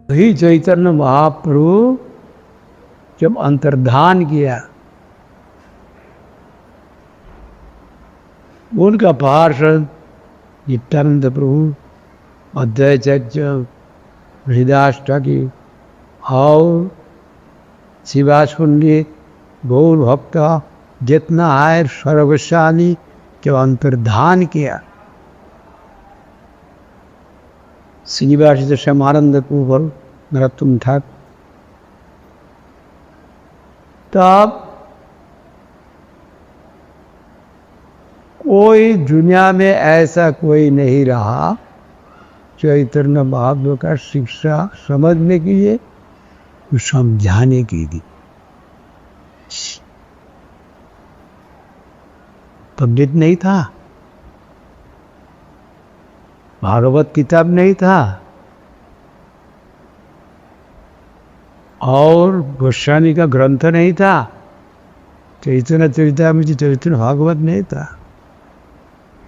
वही चैतन्य महाप्रभु जब अंतर्धान किया, उनका पार्षद नित्यानंद प्रभु, अद्वैत हृदयाष्टकी और शिवास पंडित, गौर भक्त जितना आए सर्वस्वामी जब अंतर्धान किया, श्रीवास श्यामानंद प्रभु नरोत्तम ठाकुर, तब कोई दुनिया में ऐसा कोई नहीं रहा चैतन्य महाप्रभु का शिक्षा समझने के लिए, समझाने के लिए। पंडित नहीं था, भागवत किताब नहीं था, और गोस्वामी का ग्रंथ नहीं था, चैतन्य चरितामृत चैतन्य भागवत नहीं था,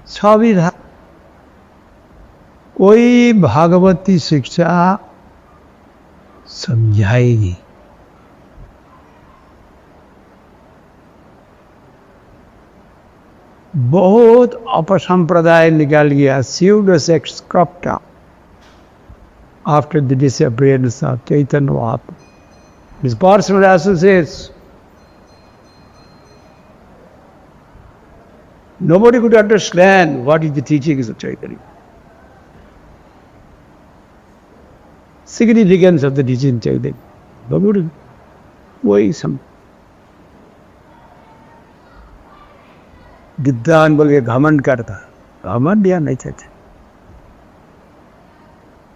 सभी था। कोई भागवती शिक्षा समझाएगी, बहुत अपसंप्रदाय निकाल गया, pseudo sects cropped up after the disappearance of Chaitanya Mahaprabhu. His personal associates, nobody could understand what is the teachings of Chaitanya, significance of the teaching of Chaitanya. Nobody, वही सब विद्वान बोल के घमंड करता, घमंड या नहीं चाहते।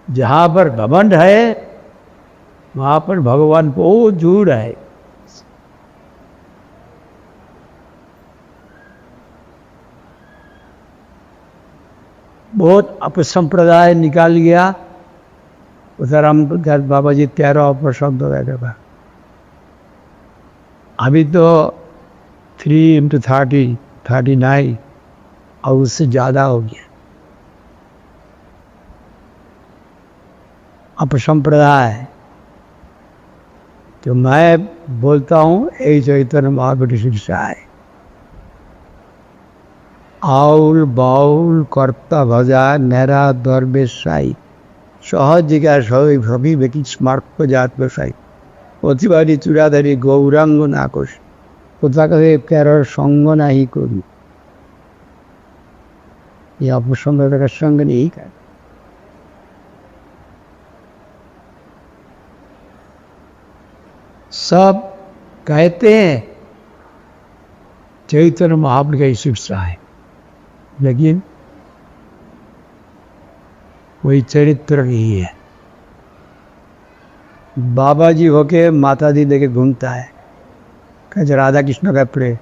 जहां पर घमंड है वहां पर भगवान बहुत दूर है। बहुत अपसंप्रदाय निकाल गया उधर। हम बाबा जी 13 अपशब्द वगैरह, अभी तो 3 into 30 39 और उससे ज़्यादा हो गया अपसंप्रदाय। तो मैं बोलता हूँ यही चैतन्य महाप्रभु शिक्षा है। आउल बाउल कर्ता भजा नेरा दरबेशाई सहज जिज्ञा सभी व्यक्ति स्मार्ट जात व्यवसायी অতিবাদী চূড়াধারী গৌরাঙ্গ নাকশ কোথাকারে কেরর সঙ্গ নাহি করি। ये अपसंप्रदाय का संग नहीं कर। सब कहते हैं चैतन्य महाप्रभु की शिक्षा है, लेकिन कोई चरित्र नहीं है। बाबा जी होके माता दी लेके घूमता है, कहते राधा कृष्ण का प्रेम।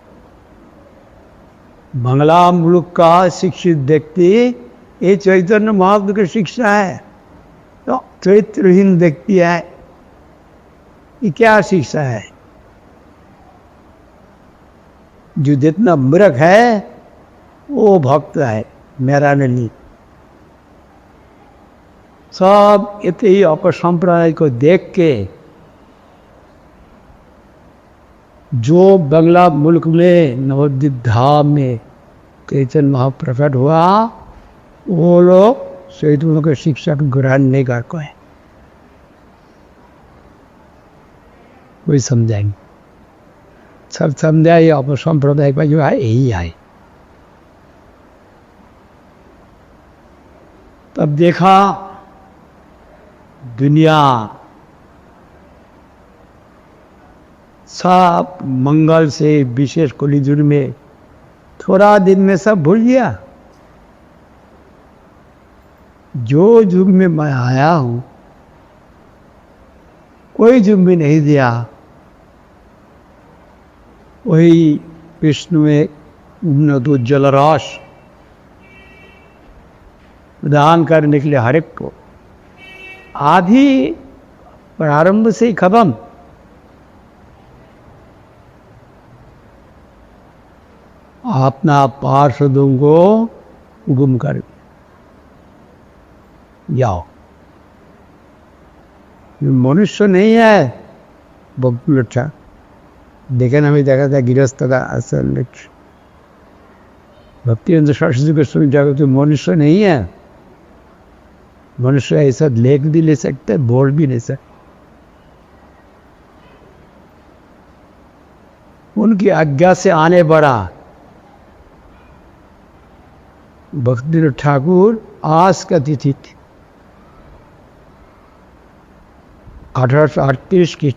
बंगला मुल्क का शिक्षित व्यक्ति ये चैतन्य महाप्रभु की शिक्षा है, तो चरित्रहीन व्यक्ति है, ये क्या शिक्षा है? जो जितना मूर्ख है वो भक्त है, मेरा नहीं। सब इतने ही अपसंप्रदाय को देख के जो बंगला मुल्क में नवद्वीप धाम में चैतन्य महाप्रभु प्रकट हुआ, वो लोग चैतन्य की शिक्षा को ग्रहण नहीं कर पाए। कोई समझाएंगे, सब समझाए अपसंप्रदाय का जो है यही है। तब देखा दुनिया सब मंगल से विशेष कलियुग में थोड़ा दिन में सब भूल गया। जो युग में मैं आया हूं कोई युग भी नहीं दिया। वही विष्णु में उन्नत जलराश प्रदान करने के लिए हर एक को आदि प्रारंभ से खत्म अपना पार्षदों को गुम कर जाओ। मनुष्य नहीं है भक्ति लक्षा। देखें हमें देखा था गृहस्थ का असल लक्ष्य। भक्ति शास्त्री को सुन जाकर तो मनुष्य नहीं है। मनुष्य ऐसा लेख भी ले सकते, बोल भी ले सकते। उनकी आज्ञा से आने बढ़ा भक्ति ठाकुर आस का तिथि 1838 की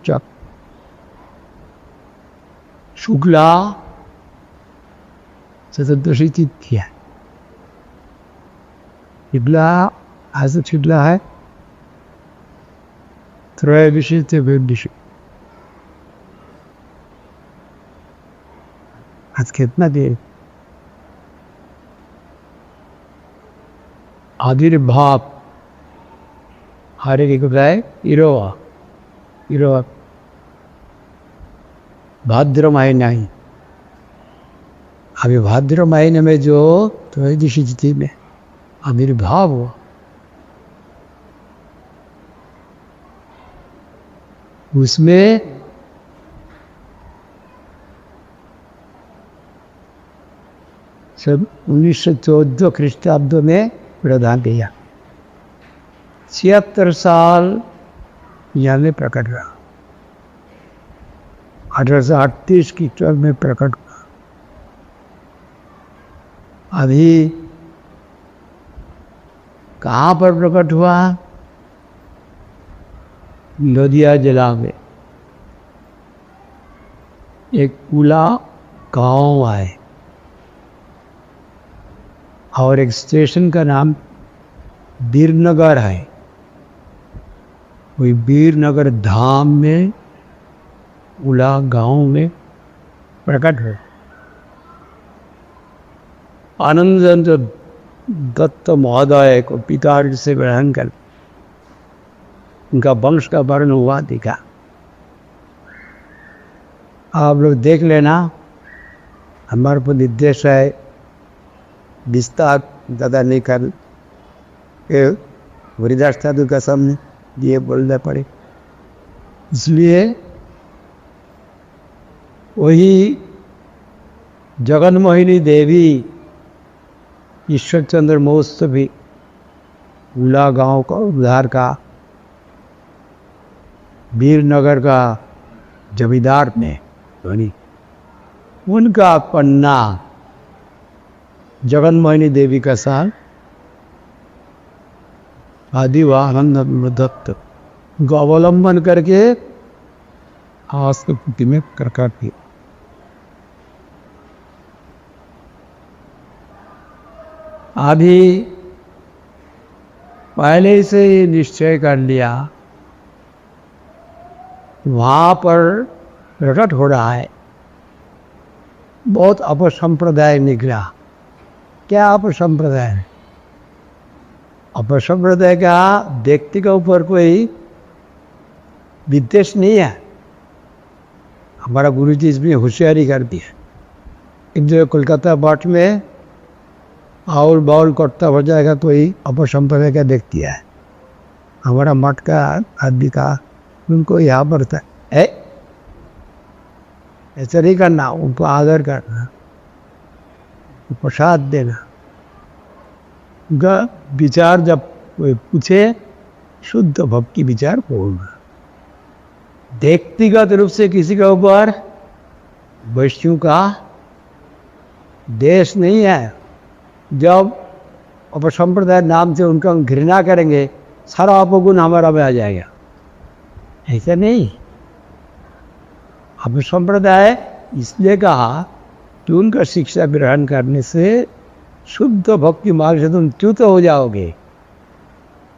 शुक्ला चतुर्दशी तिथि है। शुक्ला आज शुक्ला है त्रयोदशी से विदुषी। आज कितना देर आविर्भाव हरे की बताए इरोवा इरोवा भाद्र महीना ही। अभी भाद्र महीने में जो त्रयोदशी तिथि में आविर्भाव हुआ, उसमें सब 1914 ख्रीष्टाब्द में प्रदान किया। 76 साल यानी प्रकट हुआ। 1838 की चौथ में प्रकट हुआ। अभी कहाँ पर प्रकट हुआ? नदिया जिला में एक पूला गांव है और एक स्टेशन का नाम वीरनगर है। वही वीरनगर धाम में उला गांव में प्रकट हो। आनंद दत्त महोदय को पिता से ग्रहण कर उनका वंश का वर्ण हुआ दिखा। आप लोग देख लेना। हमारे पर निर्देश है विस्तार ज़्यादा नहीं कर हरिदास साधु का सामने ये बोलना पड़े, इसलिए वही जगन्मोहिनी देवी ईश्वरचंद्र महोत्सवी उला गांव का उद्धार का वीरनगर का जमींदार ने बनी। उनका पन्ना जगन्मोहिनी देवी का साल आदि व आनंद दत्त को अवलंबन करके आस्ति में प्रकट किया। अभी पहले से ही निश्चय कर लिया वहाँ पर प्रकट हो रहा है। बहुत अपसंप्रदाय निकला। क्या अपसंप्रदाय है? अपसंप्रदाय का व्यक्ति के ऊपर कोई विद्वेष नहीं है। हमारा गुरु जी इसमें होशियारी कर दी है। एक जो कोलकाता बाट में आउल बाउल करता हो जाएगा कोई अपसंप्रदाय का व्यक्ति है। हमारा मठ का आदमी का उनको यहाँ पर था ऐसा नहीं करना, उनको आदर करना, प्रसाद देना। उनका विचार जब कोई पूछे शुद्ध भक्ति विचार बोलना। व्यक्तिगत रूप से किसी के ऊपर वैष्णव का देश नहीं है। जब अपसंप्रदाय नाम से उनका घृणा करेंगे सारा अपगुण हमारा में आ जाएगा। ऐसा नहीं। अपसंप्रदाय इसलिए कहा कि उनका शिक्षा ग्रहण करने से शुद्ध भक्ति मार्ग से तुम च्युत हो जाओगे।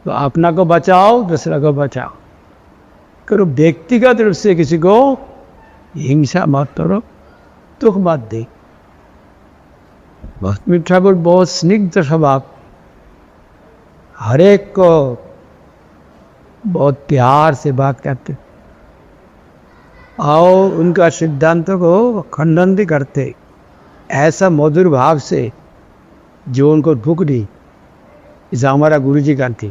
तो अपना को बचाओ, दूसरा को बचाओ करो। व्यक्तिगत रूप से किसी को हिंसा मत करो, दुख मत दे। भक्ति ठाकुर बहुत स्निग्ध स्वभाव, हर एक को बहुत प्यार से बात करते और उनका सिद्धांतों को खंडन भी करते। ऐसा मधुर भाव से जो उनको भूख दी, इसे हमारा गुरु जी करती।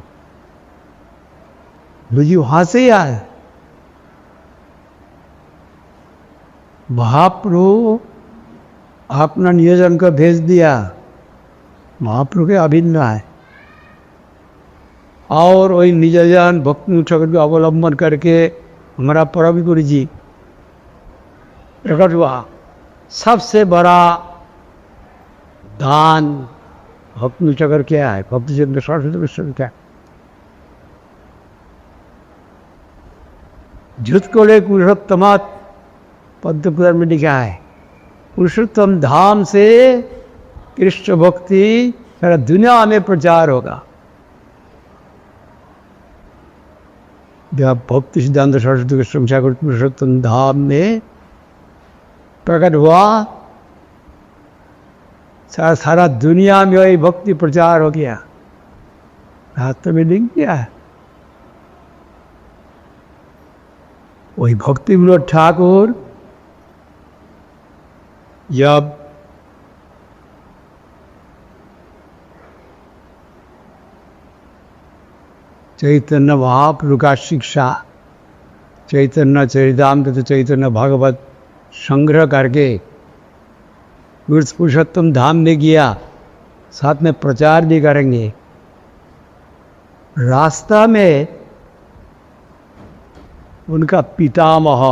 गुरु जी वहां से ही आए। महाप्रभु अपना नियोजन को भेज दिया, महाप्रभु के अभिन्न है। और वही निजन भक्ति ठाकुर को अवलंबन करके हमारा परम गुरु जी प्रकट हुआ। सबसे बड़ा दान भक्ति ठाकुर क्या है? भक्ति चंद्र सरस्वती विश्व क्या? झूठ को ले पुरुषोत्तम पद्म में लिखा है, पुरुषोत्तम धाम से कृष्ण भक्ति सारा दुनिया में प्रचार होगा। जब भक्ति सिद्धांत सरस्वती कृष्ण ठाकुर पुरुषोत्तम धाम में प्रकट हुआ, सारा दुनिया में वही भक्ति प्रचार हो गया। शास्त्र में लिख दिया है। वही भक्ति विनोद ठाकुर जब चैतन्य महाप्रभु का शिक्षा, चैतन्य चरितामृत चैतन्य भागवत संग्रह करके पुरुषोत्तम धाम में गया, साथ में प्रचार भी करेंगे। रास्ता में उनका पितामह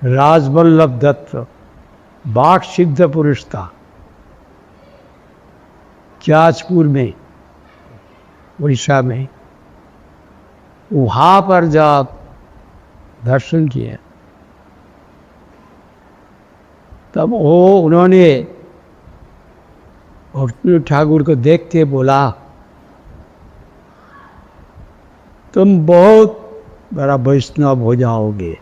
राजवल्लभ दत्त बाघ सिद्ध पुरुष था, जाजपुर में, उड़ीसा में। वहाँ पर जब दर्शन किए तब उन्होंने भक्ति ठाकुर को देख के बोला, तुम बहुत बड़ा वैष्णव हो जाओगे।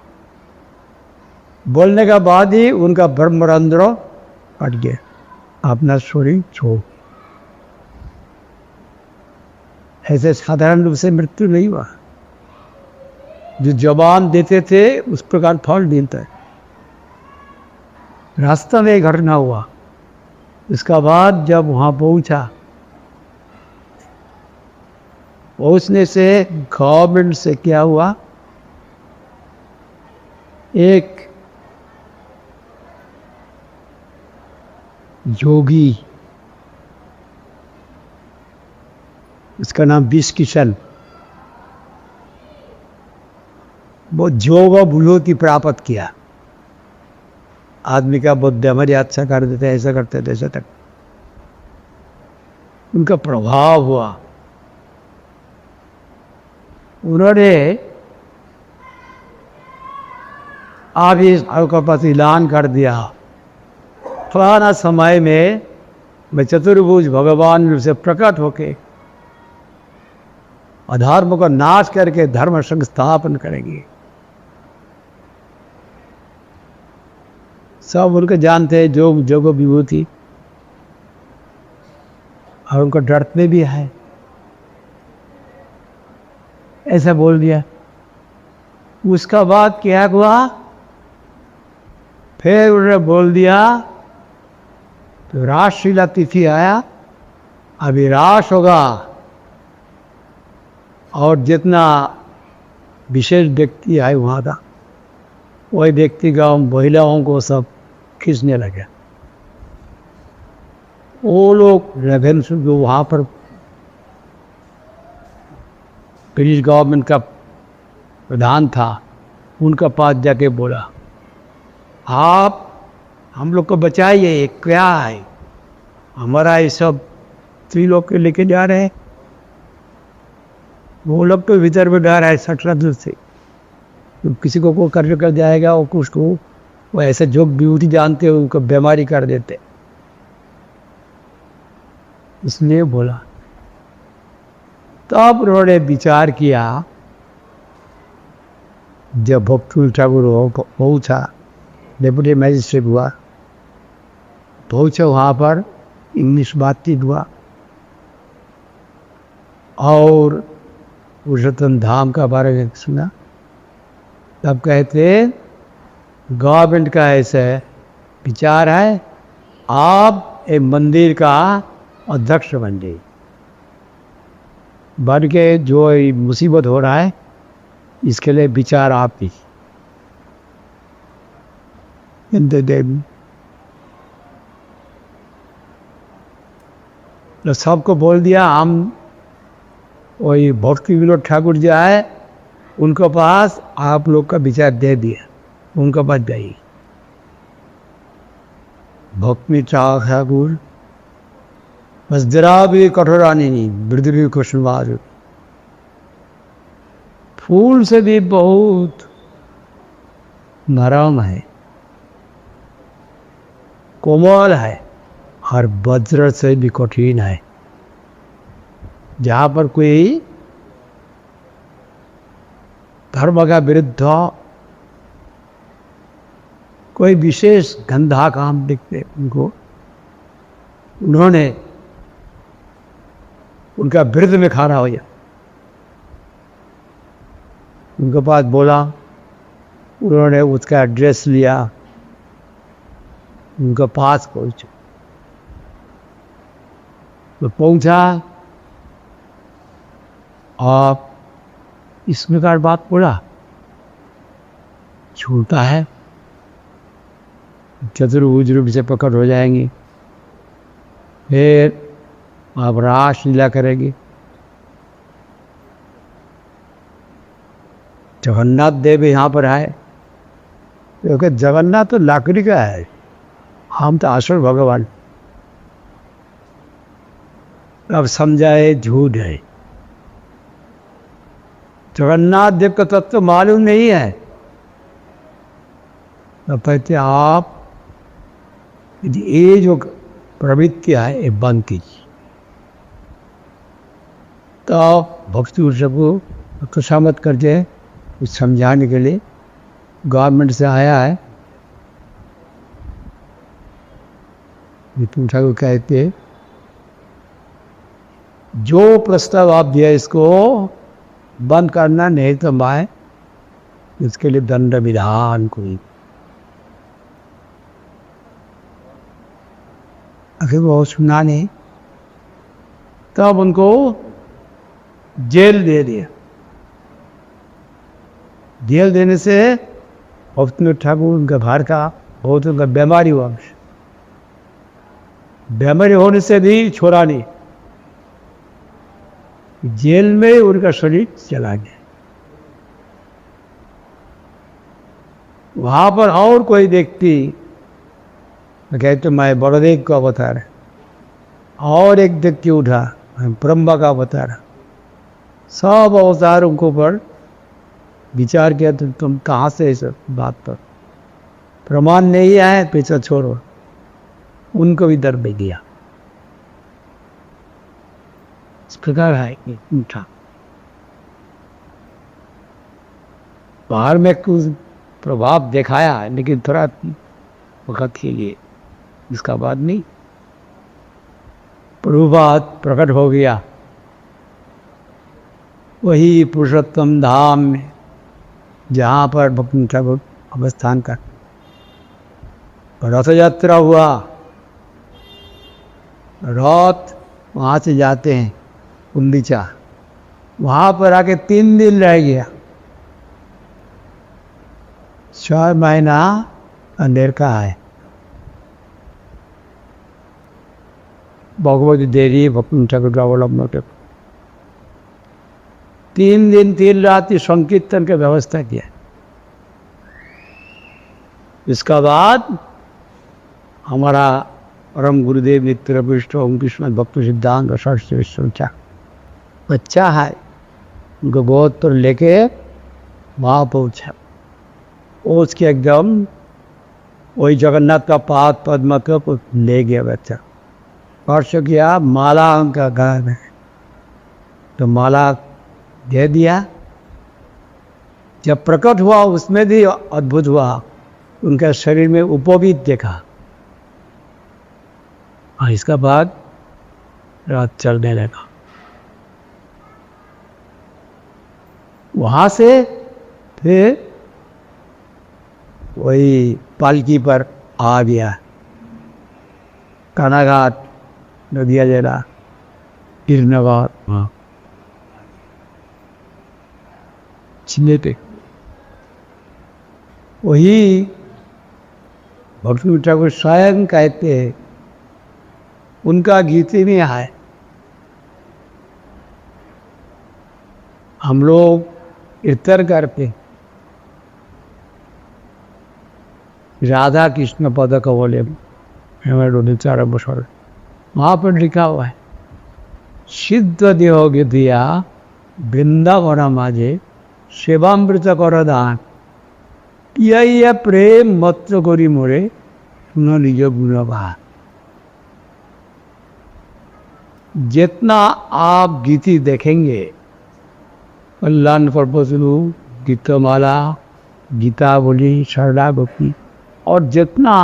बोलने के बाद ही उनका ब्रह्मरंध्र कट गया, अपना शरीर छोड़। ऐसे साधारण रूप से मृत्यु नहीं हुआ। जो जबान देते थे उस प्रकार फल देता है। रास्ता में घटना हुआ। इसका बाद जब वहाँ पहुँचने से गवर्नमेंट से क्या हुआ, एक योगी, इसका नाम विष किशन, वो जोग भूलोति प्राप्त किया। आदमी का बुद्धि हमारी अच्छा कर देते, ऐसा करते थे, ऐसा तक उनका प्रभाव हुआ। उन्होंने अभी आपका पास ऐलान कर दिया, फलाना समय में मैं चतुर्भुज भगवान से प्रकट होके अधर्म को नाश करके धर्म संस्थापन करेंगे। सब उनको जानते हैं, जोग विभूति, और उनको डरते भी है। ऐसा बोल दिया। उसका बाद क्या हुआ, फिर उन्होंने बोल दिया तो रासलीला तिथि आया, अभी रास होगा, और जितना विशेष व्यक्ति आए वहाँ था, वही व्यक्ति गाँव महिलाओं को सब खींचने लगे। वो लोग रेवेन्स जो वहाँ पर ब्रिटिश गवर्नमेंट का प्रधान था, उनका पास जाके बोला, आप हम लोग को बचाइए, ये क्या है, हमारा ये सब स्त्री लोग के लेके जा रहे हैं। वो लोग तो भीतर में डर है सटला दूर से, तो किसी को कोई कर जाएगा, वो कुछ को वो ऐसे जो ब्यूटी जानते हो उनको बीमारी कर देते, इसलिए बोला। तब उन्होंने विचार किया, जब भक्ति ठाकुर पहुँचा, डेप्यूटी मैजिस्ट्रेट हुआ, पहुँचा वहाँ पर इंग्लिश बातचीत हुआ, और पुरुषोत्तम धाम का बारे में सुना। तब कहते गवर्नमेंट का ऐसा विचार है, आप एक मंदिर का अध्यक्ष बन जाइए, बन के जो ये मुसीबत हो रहा है इसके लिए विचार आप ही देवी। तो सबको बोल दिया, हम वही भक्ति विनोद ठाकुर जी आए, उनके पास आप लोग का विचार दे दिया, उनके पास जाइए। भक्ति ठाकुर बस जरा भी कठोरानी नहीं, वृद्धि भी कुशलवाज, फूल से भी बहुत नरम है, कोमल है, और वज्र से भी कठिन है। जहां पर कोई धर्म का विरुद्ध कोई विशेष गंदा काम दिखते उनको, उन्होंने उनका विरुद्ध में खड़ा हो गया, उनके पास बोला, उन्होंने उसका एड्रेस लिया, उनके पास पहुंचे, तो पहुंचा, आप इस प्रकार बात बोला, छूटा है, चतुर्भुज रूप से प्रकट हो जाएंगे, फिर आप रास लीला करेंगे। जगन्नाथ देव यहाँ पर आए, क्योंकि जगन्नाथ तो लाकड़ी का है, हम तो असल भगवान। अब समझाए झूठ है, जगन्नाथ देव का तत्व मालूम नहीं है। तो कहते आप ये जो प्रवृत्ति है ये बंद कीजिए। तो भक्ति उत्सव को खुशामद करते कुछ समझाने के लिए गवर्नमेंट से आया है, विपिन ठाकुर कहते जो प्रस्ताव आप दिया इसको बंद करना, नहीं तो मैं इसके लिए दंड विधान कोई। आखिर वो सुना नहीं, तब उनको जेल दे दिया। जेल देने से भक्ति ठाकुर उनका भार का बहुत उनका बीमारी हुआ, बीमारी होने से भी छोड़ा नहीं, जेल में उनका शरीर चला गया। वहां पर और कोई व्यक्ति कहते मैं बड़देव का अवतार है, और एक व्यक्ति उठा ब्रह्मा का अवतार है, सब अवतार उनको पर विचार किया, तो तुम कहाँ से इस बात पर प्रमाण नहीं आए, पीछे छोड़ो, उनको भी दर्द दे दिया। इस प्रकार है कि उठा बाहर में कुछ प्रभाव दिखाया है, लेकिन थोड़ा वक्त के लिए, इसका बाद नहीं। प्रभुपाद प्रकट हो गया वही पुरुषोत्तम धाम में, जहाँ पर भक्ति ठाकुर अवस्थान कर। रथ यात्रा हुआ, रथ वहाँ से जाते हैं कुंडीचा, वहाँ पर आके 3 दिन रह गया, 6 महीना अंधेर का है। भगवती देवी भक्ति ठाकुर का अवलंबन के 3 दिन 3 रात संकीर्तन की व्यवस्था किया। इसका बाद हमारा परम गुरुदेव नित्य विष्ट ओम कृष्ण भक्त सिद्धांत सरस्वती विश्वचा बच्चा है, उनको गोद पर लेके वहाँ पहुँचा, उसके एकदम वही जगन्नाथ का पाद पद्म को ले गया बच्चा, स्पर्श किया, माला उनका गला में, तो माला दे दिया। जब प्रकट हुआ उसमें भी अद्भुत हुआ, उनके शरीर में उपवीत देखा, और इसका बाद रात चलने लगा। वहाँ से फिर वही पालकी पर आ गया, कानाघाट, नदिया जेला, हीरनगर, चिन्हे पे वही भक्ति ठाकुर स्वयं कहते हैं, उनका गीत ही नहीं है। हम लोग इतर करते राधा कृष्ण पद कवले बसर, वहाँ पर लिखा हुआ है, सिद्ध देह दिया वृंदावन माझे सेवामृत कर दान, किया प्रेम मत्र करी मोरे सुनो निज गुणवान। जितना आप गीति देखेंगे, कल्याण पर्पसलू, गीतमाला, गीतावली, सरला भक्ति, और जितना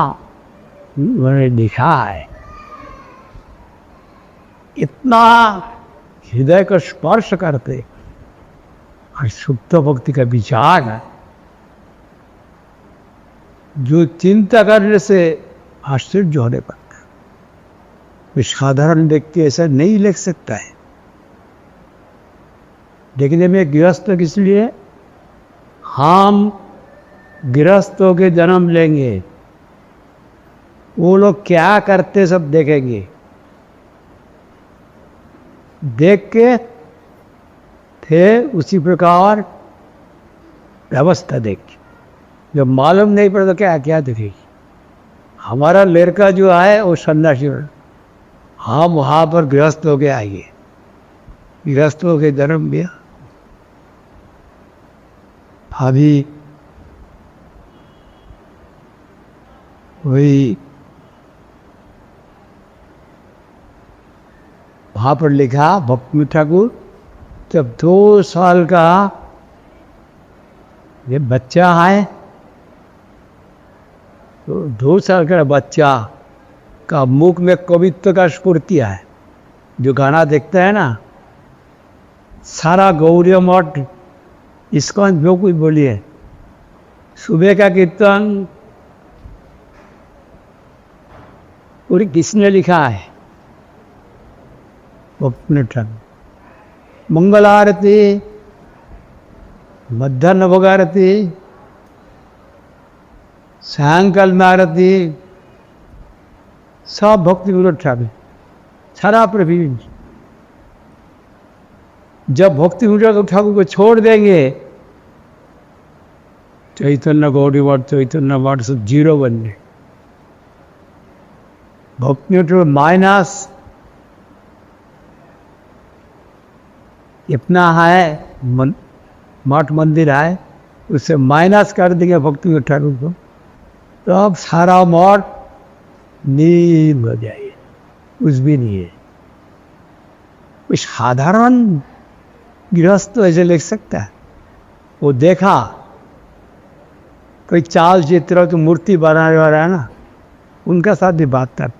मैंने लिखा है, इतना हृदय को स्पर्श करते और सुप्त भक्ति का विचार है, जो चिंता करने से आश्चर्य होने पर कोई साधारण व्यक्ति ऐसा नहीं लिख सकता है। देखने में गृहस्थ किस लिए, हम गृहस्थों के जन्म लेंगे, वो लोग क्या करते सब देखेंगे, देख के थे उसी प्रकार व्यवस्था देख, जब मालूम नहीं पड़ता क्या क्या देखेगी। हमारा लड़का जो है वो सन्यासी, हम वहाँ पर गृहस्थ हो के आइए, गृहस्थ हो के जन्म लिया। अभी वही वहाँ पर लिखा, भक्ति ठाकुर जब 2 साल का ये बच्चा है, तो 2 साल का बच्चा का मुख में कवित्व का स्फूर्ति है। जो गाना देखता है ना, सारा गौरी मठ इसको जो कुछ बोलिए, सुबह का कीर्तन पूरी किसने लिखा है, भक्ति ठाकुर। मंगल आरती, मध्यान्ह भोग आरती, सायंकाल में आरती, सब भक्ति विनोद ठाकुर, सारा पृथ्वी। जब भक्ति विनोद ठाकुर को छोड़ देंगे, चैतन्य गौरी मठ, चैतन्य मठ सब जीरो बन गए। भक्ति विनोद माइनस इतना है, मठ मंदिर है, उससे माइनस कर देंगे भक्ति विनोद ठाकुर को, तो अब सारा मठ नींद हो जाएगी, कुछ भी नहीं है। कोई साधारण गृहस्थ तो ऐसे लिख सकता है। वो देखा कोई चाल चित्र तो मूर्ति बनाने वाला है ना, उनका साथ भी बात कर,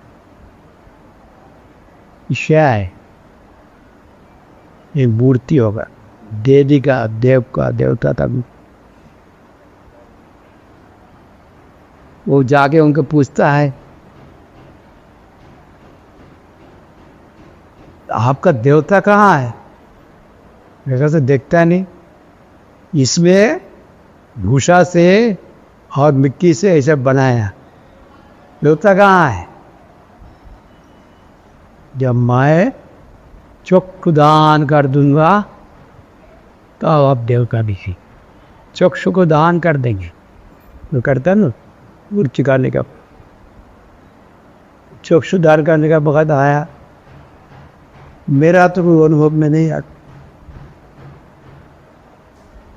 ईशा है, एक मूर्ति होगा, देवी का, देव का, देवता का। वो जाके उनको पूछता है, आपका देवता कहाँ है? मेरे से देखता नहीं, इसमें भूषा से और मिट्टी से ऐसा बनाया, देवता कहाँ है? जब मैं चक्षु दान कर दूंगा तो आप देवता दिखी, चक्षु को दान कर देंगे, तो करता ना मूर्ति करने का, चक्षु दान करने का वक़्त आया, मेरा तो कोई अनुभव में नहीं आता।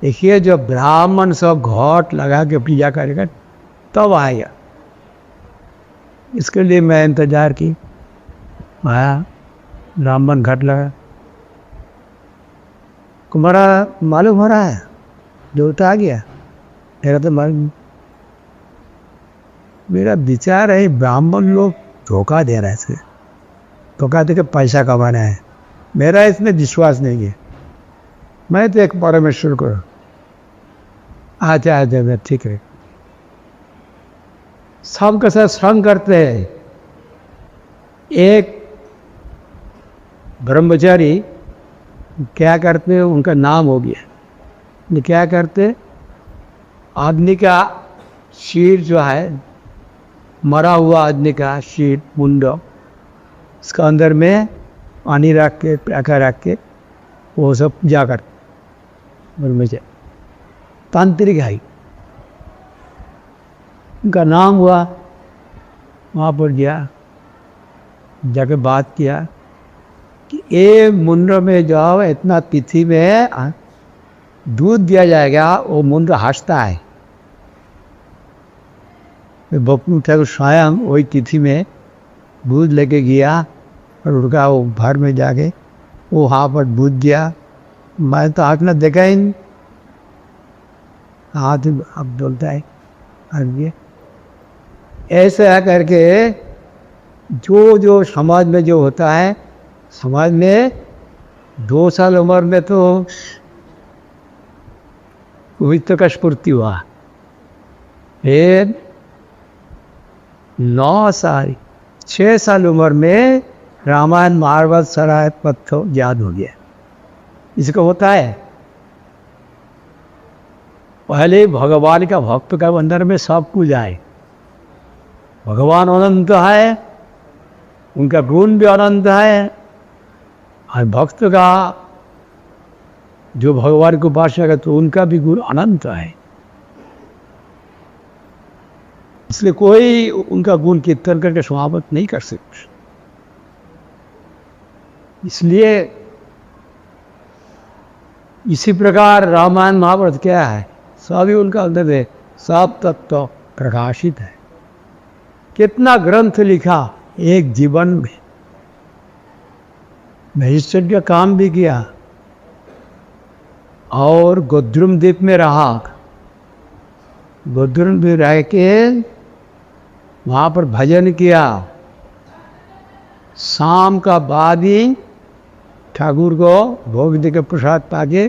देखिए जब ब्राह्मण सब घाट लगा के पूजा करेगा तब आएगा, इसके लिए मैं इंतजार की, आया ब्राह्मण घाट लगा, तुम्हारा मालूम हो रहा है देवता आ गया, मेरा तो मालूम। मेरा विचार है ब्राह्मण लोग धोखा दे रहा है, इसे धोखा दे के पैसा कमाना है, मेरा इसमें विश्वास नहीं है। मैं तो एक परमेश्वर को आते ठीक है, सबके साथ संग करते हैं, एक ब्रह्मचारी क्या करते, उनका नाम हो गया, ये क्या करते, आदमी का शीर जो है, मरा हुआ आदमी का शीर मुंडो, उसका अंदर में पानी रख के प्याका रख के वो सब पूजा करते ब्रह्मचारी, तांत्रिक है। उनका नाम हुआ, वहाँ पर गया, जाके बात किया कि ये मुंडो में जाओ, इतना तिथि में दूध दिया जाएगा। वो मुंडो हंसता है। बपू ठाकुर स्वयं वही तिथि में दूध लेके गया और उनका वो घर में जाके वो वहाँ पर दूध दिया। मैं तो आँख न देखा ही नहीं, हाथ अब बोलता है ये ऐसा करके जो जो समाज में जो होता है, समाज में 2 साल उम्र में तो पवित्र का स्फूर्ति हुआ, फिर 9 साल 6 साल उम्र में रामायण महाभारत सारा पत्थर याद हो गया। इसको होता है पहले भगवान का भक्त का अंदर में सब कुछ आए। भगवान अनंत है, उनका गुण भी अनंत है, और भक्त का जो भगवान को उपासना करता तो उनका भी गुण अनंत है। इसलिए कोई उनका गुण कीर्तन करके समाप्त नहीं कर सकता। इसलिए इसी प्रकार रामायण महाभारत क्या है, सभी उनका अंदर है, सब तत्व प्रकाशित है। कितना ग्रंथ लिखा एक जीवन में, महेश्वर का काम भी किया और गोद्रुम द्वीप में रहा। गोद्रुम द्वीप रह के वहाँ पर भजन किया। शाम का बाद ही ठाकुर को भोग दे के प्रसाद पाके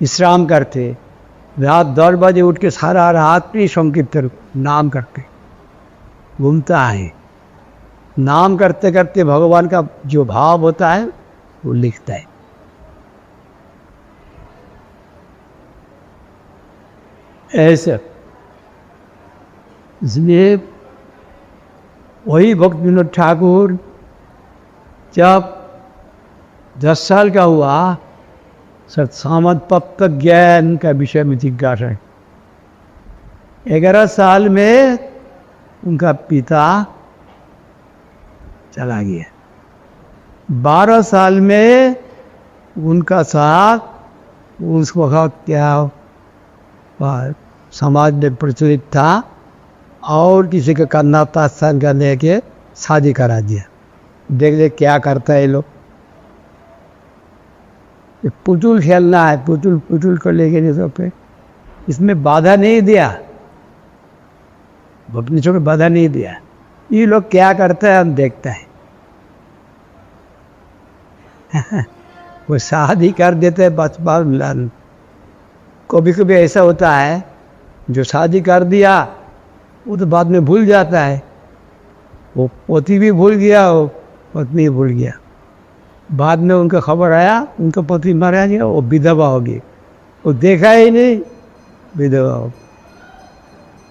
विश्राम करते। रात 10 बजे उठ के सारा रात भी संकीर्तन नाम करके घूमता है। नाम करते करते भगवान का जो भाव होता है वो लिखता है। ऐसे इसलिए वही भक्त विनोद ठाकुर जब 10 साल का हुआ, सत्सामत तत्व ज्ञान का विषय में जिज्ञासा है। 11 साल में उनका पिता चला गया। 12 साल में उनका साथ उस वक्त क्या समाज में प्रचलित था और किसी का कन्या तात्सान करने के शादी करा दिया। देख देख क्या करता है ये लोग। पुतुल खेलना है, पुतुल पुतुल को लेके नहीं सब पे, इसमें बाधा नहीं दिया, बपनीचों को बाधा नहीं दिया। ये लोग क्या करता है हम देखता है। वो शादी कर देते हैं बस बात। कभी कभी ऐसा होता है जो शादी कर दिया वो तो बाद में भूल जाता है। वो पति भी भूल गया, वो पत्नी भूल गया। बाद में उनका खबर आया उनका पति मारा गया, वो विधवा हो गई, वो देखा ही नहीं, विधवा हो।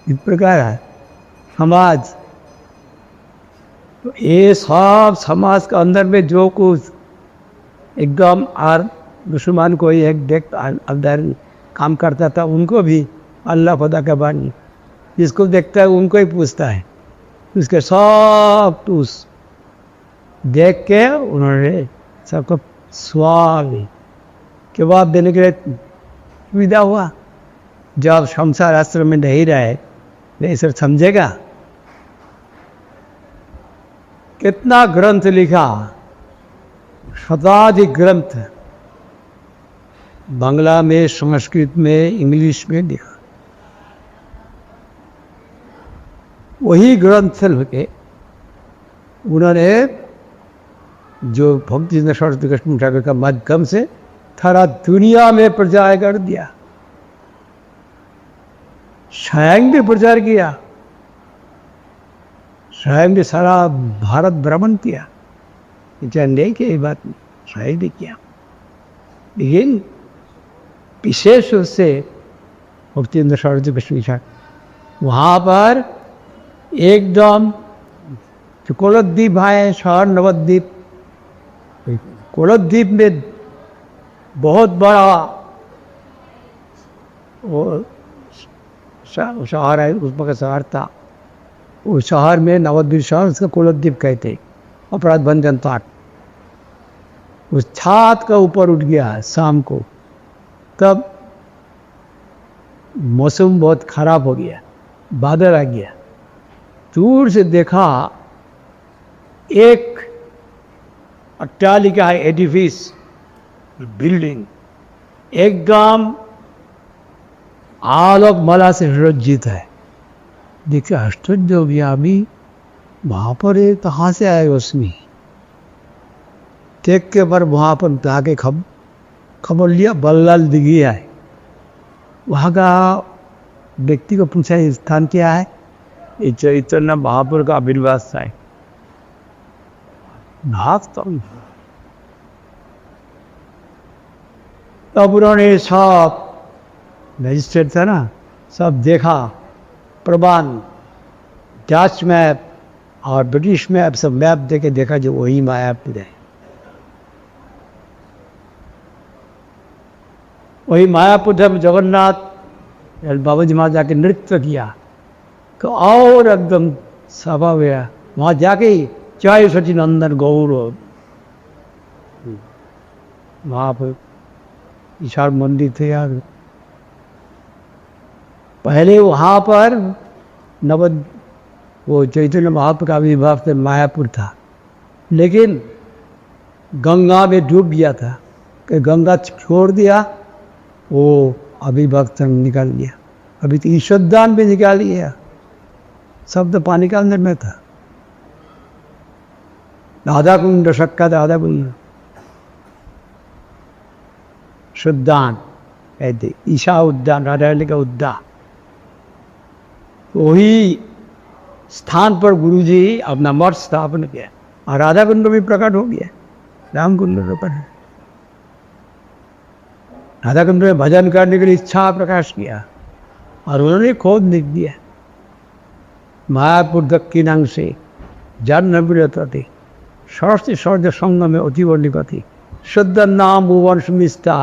इस प्रकार है समाज। तो ये सब समाज के अंदर में जो कुछ एकदम और मुसलमान कोई एक देख अंदर काम करता था, उनको भी अल्लाह खुदा का बानी जिसको देखता है उनको ही पूछता है। उसके सब टूस देख के उन्होंने सबको स्वामी के बाद देने के लिए सुविधा हुआ। जब संसार आश्रम में नहीं रहे नहीं सर समझेगा। कितना ग्रंथ लिखा, शताधिक ग्रंथ, बांग्ला में, संस्कृत में, इंग्लिश में लिखा। वही ग्रंथ लिखे उन्होंने जो भक्ति सरस्वती कृष्ण ठाकुर का माध्यम से सारा दुनिया में प्रचार कर दिया। स्वयं भी प्रचार किया, स्वयं ने सारा भारत भ्रमण किया, नहीं कि ये बात स्वयं ने किया। लेकिन विशेष रूप से भक्ति सरस्वती विश्व वहाँ पर एकदम कोलद्वीप है, शहर नवद्वीप। कोलद्वीप में बहुत बड़ा वो शहर है, उसमें का शहर था। उस शहर में नवद्वीप शहर, उसका कोलद्वीप कहते, अपराध भंजन ताट। उस छात का ऊपर उठ गया शाम को, तब मौसम बहुत खराब हो गया, बादल आ गया। दूर से देखा एक अट्टालिका है, एडिफिस, बिल्डिंग एकदम आलोक माला से सुसज्जित है। देखिए आश्चर्य हो गया, अभी वहाँ पर ये कहाँ से आए उसमें। देख के पर वहाँ पर जाके खबर लिया, बल्लाल दिघी है। वहाँ का व्यक्ति को पूछा ये स्थान क्या है, ये चैतन्य महापुर का आविर्भाव है। तब उन्होंने सब मजिस्ट्रेट था ना, सब देखा, प्रमाण, डच मैप और ब्रिटिश मैप, सब मैप देके देखा जो वही मायापुर है। वही मायापुर में जगन्नाथ बाबा जी वहाँ जाके नृत्य किया तो और एकदम सभा हुआ। वहाँ जाके चाय सची नंदन गौर वहाँ पर विशाल मंदिर थे यार। पहले वहाँ पर वो चैतन्य महाप्रभु का आविर्भाव से मायापुर था, लेकिन गंगा में डूब गया था कि गंगा छोड़ दिया, वो आविर्भाव से निकाल लिया। अभी तो ईश्वरदान भी निकाल लिया, सब तो पानी के अंदर में था। राधा कुंड सक्का राधा कुंड शुद्धान कहते, ईशा उद्यान, राधा का उद्यान। वही स्थान पर गुरुजी अपना मठ स्थापन किया और राधा कुंड भी प्रकट हो गया, राम कुंड पर। राधा कुंड में भजन करने के लिए इच्छा प्रकाश किया और उन्होंने खोद लिख दिया। मायापुर दक्षिणांग से जन्मती सरस्वती सौर्य संग में अतीव निकति शुद्ध नाम भुवन सुमिस्ता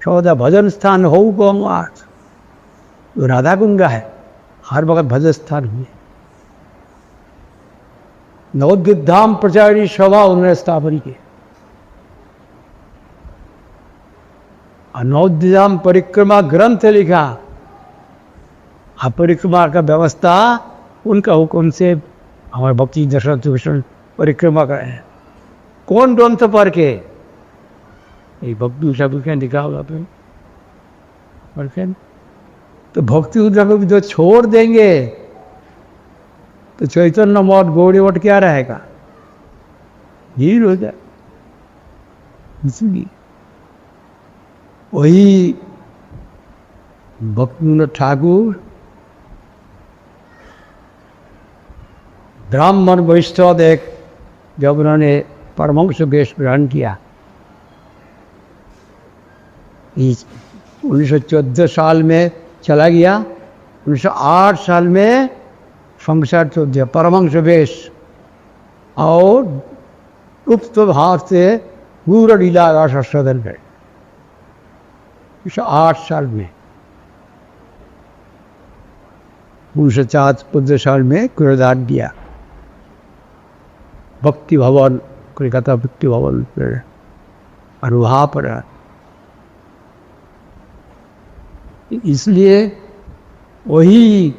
सौदा भजन स्थान हो गंगा। तो राधा कुंड है, हर वक्त भजन स्थान हुए। नवद्वीप धाम प्रचारी सभा उन्होंने स्थापन की और नवद्वीप धाम परिक्रमा ग्रंथ लिखा। अब परिक्रमा का व्यवस्था उनका हुक्म से हमारे भक्ति दशरथ परिक्रमा का है। कौन ग्रंथ पढ़ के भक्ति सब लिखा होगा तो भक्ति उद्रा को भी जो छोड़ देंगे तो चैतन्य मठ गौड़ी मठ क्या रहेगा, यही हो जाए। इसलिए वही भक्तिनाथ ठाकुर ब्राह्मण वैष्णव एक जब उन्होंने परमहंस वेश ग्रहण किया 1914 साल में चला गया, 1908 साल में संसार छोड़ दिया परमहंस वेश और गुप्त भाव से पूरा लीला रास सदन गए 1908 साल में। 1904 साल में कुरदान दिया भक्ति भवन, कोलकाता भक्ति भवन पर, और वहाँ पर इसलिए वही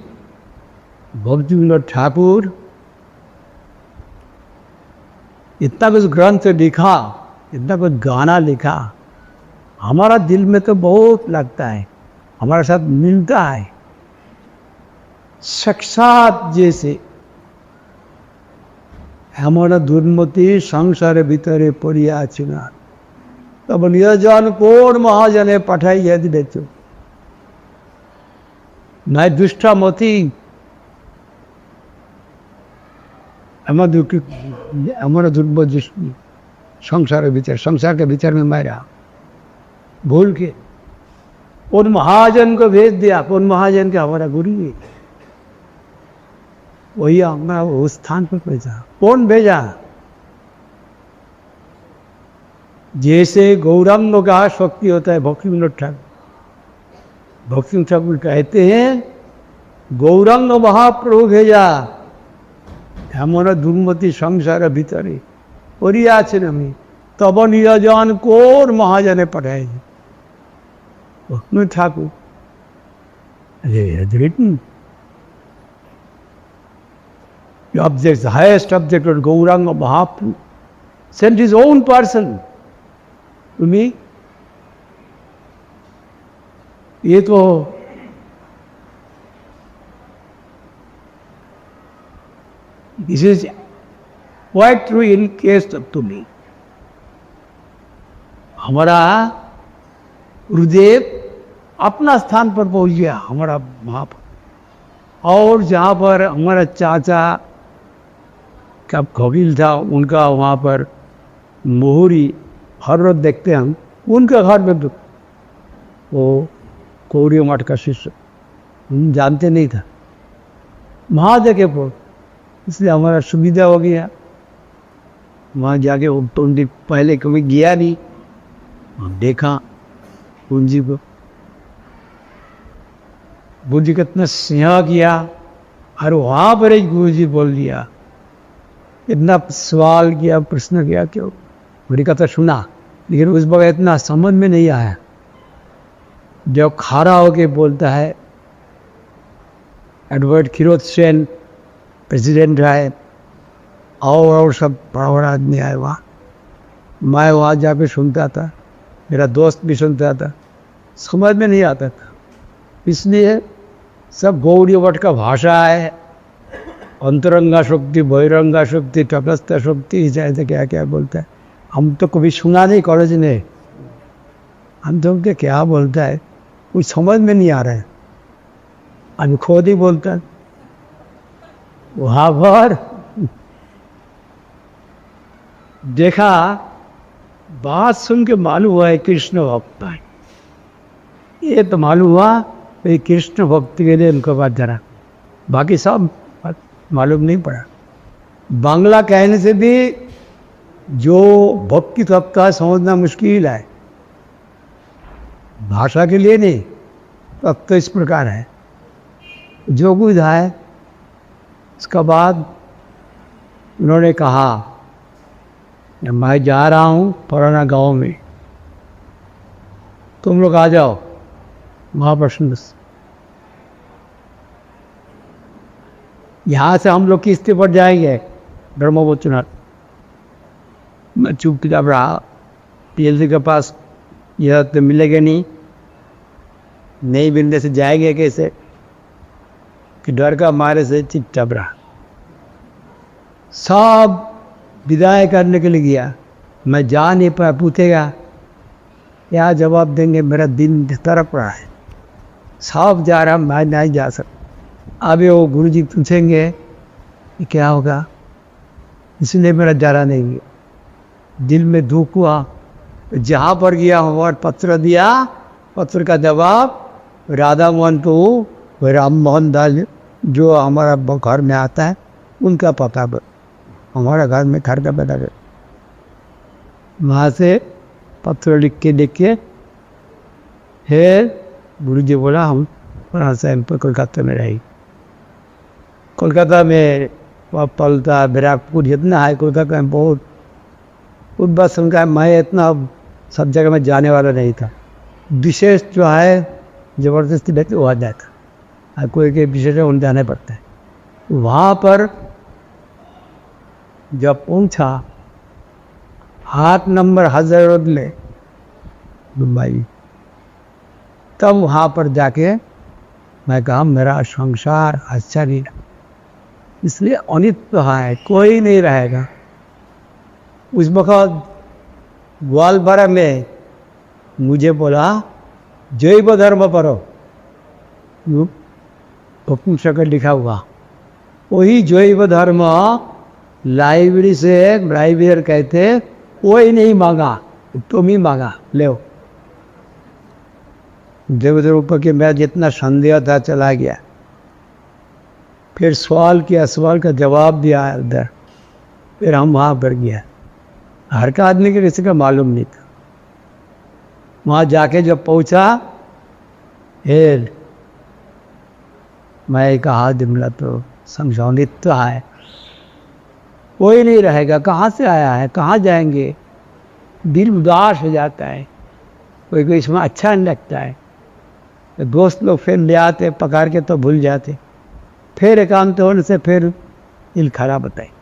भक्तिनाथ ठाकुर इतना कुछ ग्रंथ लिखा, इतना कुछ गाना लिखा, हमारा दिल में तो बहुत लगता है, हमारे साथ मिलता है साक्षात जैसे। हमारा दुर्मति संसार भीतरे पड़ियाछि ना तब निरजन कोण महाजने पठाई यदि देचो নাই দুষ্টামতি हमारा दुर्बोध संसार के विचार में मारा भूल के उन महाजन को भेज दिया। उन महाजन के हमारा गुरु ही वही हमारा उस स्थान पर भेजा। कौन भेजा? जैसे गौरांग का शक्ति होता है भक्ति विनोद ठाकुर। भक्ति विनोद ठाकुर कहते हैं गौरांग महाप्रभु भेजा हमारा दुर्मति संसार भीतरे पड़ी आছেন আমি तब नियोजन कोर महाजने पढ़ाए भक्ति Thakur written the object, the highest object of Gauranga Mahaprabhu sent his own person to me. ये तो this is quite true in case of to me. हमारा गुरुदेव अपना स्थान पर पहुंच गया हमारा वहाँ पर। और जहाँ पर हमारा चाचा का कबील था उनका वहाँ पर मोहरी हर रोज देखते हम उनके घर में वो कौड़ी मठ का शिष्य जानते नहीं था वहाँ देखे पर, इसलिए हमारा सुविधा हो गया वहाँ जाके। वो तो उनकी पहले कभी गया नहीं, देखा गुरु जी को। गुरु जी कितना स्नेह किया और वहाँ पर एक गुरु जी बोल दिया, इतना सवाल किया प्रश्न किया क्यों मेरी कथा सुना, लेकिन उस वक्त इतना समझ में नहीं आया। जब खड़ा होके बोलता है एडवर्ड खिरोत सेन प्रेसिडेंट है और सब बड़ा बड़ा आदमी आए वहाँ। मैं वहाँ जाके सुनता था, मेरा दोस्त भी सुनता था, समझ में नहीं आता था। इसलिए सब गौड़ी मठ का भाषा है, अंतरंगा शक्ति, बहिरंगा शक्ति, तटस्थ शक्ति, जैसे क्या क्या बोलता है। हम तो कभी सुना नहीं कॉलेज में, हम तो क्या बोलता है कुछ समझ में नहीं आ रहा है, हम खुद ही बोलता है। वहाँ पर देखा, बात सुन के मालूम हुआ है कृष्ण भक्त है। ये तो मालूम हुआ भाई कृष्ण भक्ति के लिए उनको बात जरा, बाकी सब मालूम नहीं पड़ा। बांग्ला कहने से भी जो भक्ति तत्व है समझना मुश्किल है, भाषा के लिए नहीं। तब तो इस प्रकार है जो कुछ है। इसका बाद उन्होंने कहा मैं जा रहा हूँ पुराना गांव में, तुम लोग आ जाओ। महाप्रश्न यहाँ से हम लोग किस्ते पर जाएंगे ब्रह्मवचनाथ। मैं चुपचाप रहा, पीएलसी के पास यह तो मिलेगा नहीं, नहीं मिलने से जाएंगे कैसे, कि डर का मारे से चुपचाप रहा। सब विदाई करने के लिए गया, मैं जा नहीं पाया। पूछेगा क्या जवाब देंगे, मेरा दिल तरफ रहा है, सब जा रहा, मैं नहीं जा सकता। अभी वो गुरुजी पूछेंगे कि क्या होगा, इसलिए मेरा जाना नहीं गया। दिल में दुख हुआ, जहाँ पर गया हमारा पत्र दिया, पत्र का जवाब राधा मोहन तो राम मोहन दास जो हमारा घर में आता है उनका पता हमारा घर में घर का पता कर। वहाँ से पत्र लिख के फिर गुरु जी बोला हम वहाँ से हम कोलकाता में रही। कोलकाता में पलता बैराकपुर जितना है कोलकाता में बहुत उस बात सुनकर मैं इतना सब जगह में जाने वाला नहीं था। विशेष जो है ज़बरदस्ती बैठे वहाँ जाता, कोई के विशेष उन जाने पड़ता है। वहाँ पर जब पहुँचा 8 नंबर हज़र रोड में मुंबई, तब वहाँ पर जाके मैं कहा मेरा संसार अच्छा नहीं, इसलिए अनित्य है, कोई नहीं रहेगा। उस वक्त ग्वालपारा में मुझे बोला जैव धर्म पढ़ो, पुस्तक लिखा हुआ, वही जैव धर्म लाइब्रेरी से लाइब्रेरियन कहते कोई नहीं मांगा, तुम ही मांगा, ले देवदेव ऊपर के मैं जितना संदेह था चला गया। फिर सवाल किया, सवाल का जवाब दिया अंदर, फिर हम वहाँ पर गया। हर का आदमी के किसी का मालूम नहीं था। वहाँ जाके जब पहुँचा, फिर मैं कहा दिमला तो समझौनित तो है, कोई नहीं रहेगा, कहाँ से आया है, कहाँ जाएंगे, दिल उदास हो जाता है, कोई कोई इसमें अच्छा नहीं लगता है। तो दोस्त लोग फिर ले आते पकड़ के तो भूल जाते, फिर एकांत होने से फिर दिल खराब होता है।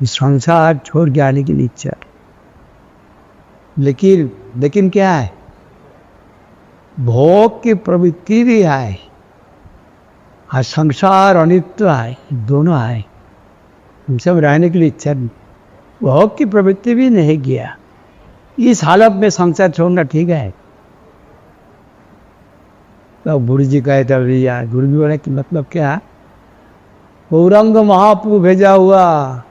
संसार छोड़ के आने की इच्छा, लेकिन क्या है, भोग की प्रवृत्ति भी है और संसार अनित्य है, दोनों है। हम सब रहने के लिए इच्छा नहीं, भोग की प्रवृत्ति भी नहीं किया। इस हालत में संसार छोड़ना ठीक है? तो गुरु जी कहे थे भैया, गुरु जी बोले कि मतलब क्या, गौरंग महाप्रभु भेजा हुआ,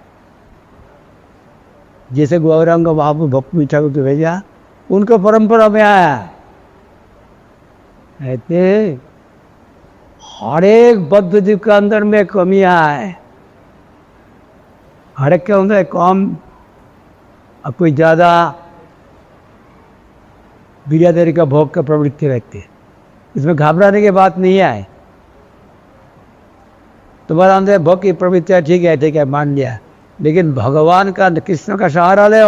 जैसे गौरंग महाप्रभु भक्ति ठाकुर को भेजा, उनको परंपरा में आया। कहते हर एक बद्ध जीव के अंदर में कमियां है, हर एक के अंदर कम, अब कोई ज़्यादा बिरादरी का भोग का प्रवृत्ति रखती है। इसमें घबराने की बात नहीं है। तुम्हारा अंदर भोग की प्रवृत्ति है, ठीक है, मान लिया, लेकिन भगवान का, कृष्ण का सहारा ले,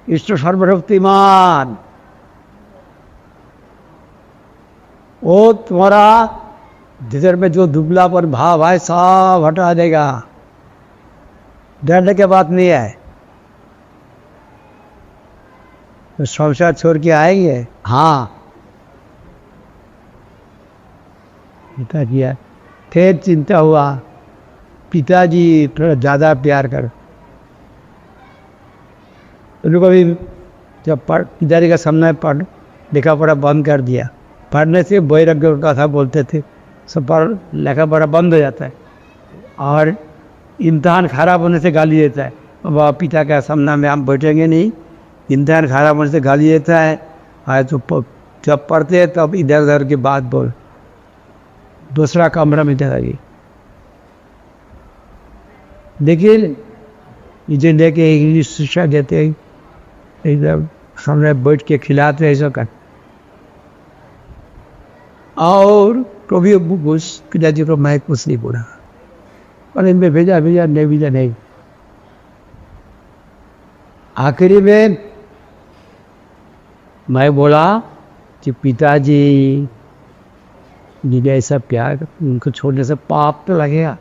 कृष्ण सर्वशक्तिमान, वो तुम्हारा जिधर में जो दुबलापन भाव है सब हटा देगा। डरने की बात नहीं है। तो संसार छोड़ के आएंगे, हाँ पिता किया। फिर चिंता हुआ, पिताजी थोड़ा ज़्यादा प्यार कर, उनको भी जब पिताजी का सामने पढ़ लिखा पढ़ा बंद कर दिया। पढ़ने से वैराग्य का कथा बोलते थे, सब पढ़ लिखा पढ़ा बंद हो जाता है और इम्तहान खराब होने से गाली देता है। बाबा पिता का सामने में हम बैठेंगे नहीं, इम्तहान खराब होने से गाली देता है। तो जब पढ़ते हैं तब इधर उधर की बात बोल, दूसरा कमरा में चला गई। लेकिन इसे लेके इंग्लिश शिक्षा देते हैं, एकदम सामने बैठ के खिलाते हैं, ऐसा कर। और कभी घुस पिताजी को मैं कुछ नहीं बोला, और इनमें भेजा नहीं। आखिरी में मैं बोला कि पिताजी जिन्हें ऐसा प्यार, उनको छोड़ने से पाप तो लगेगा।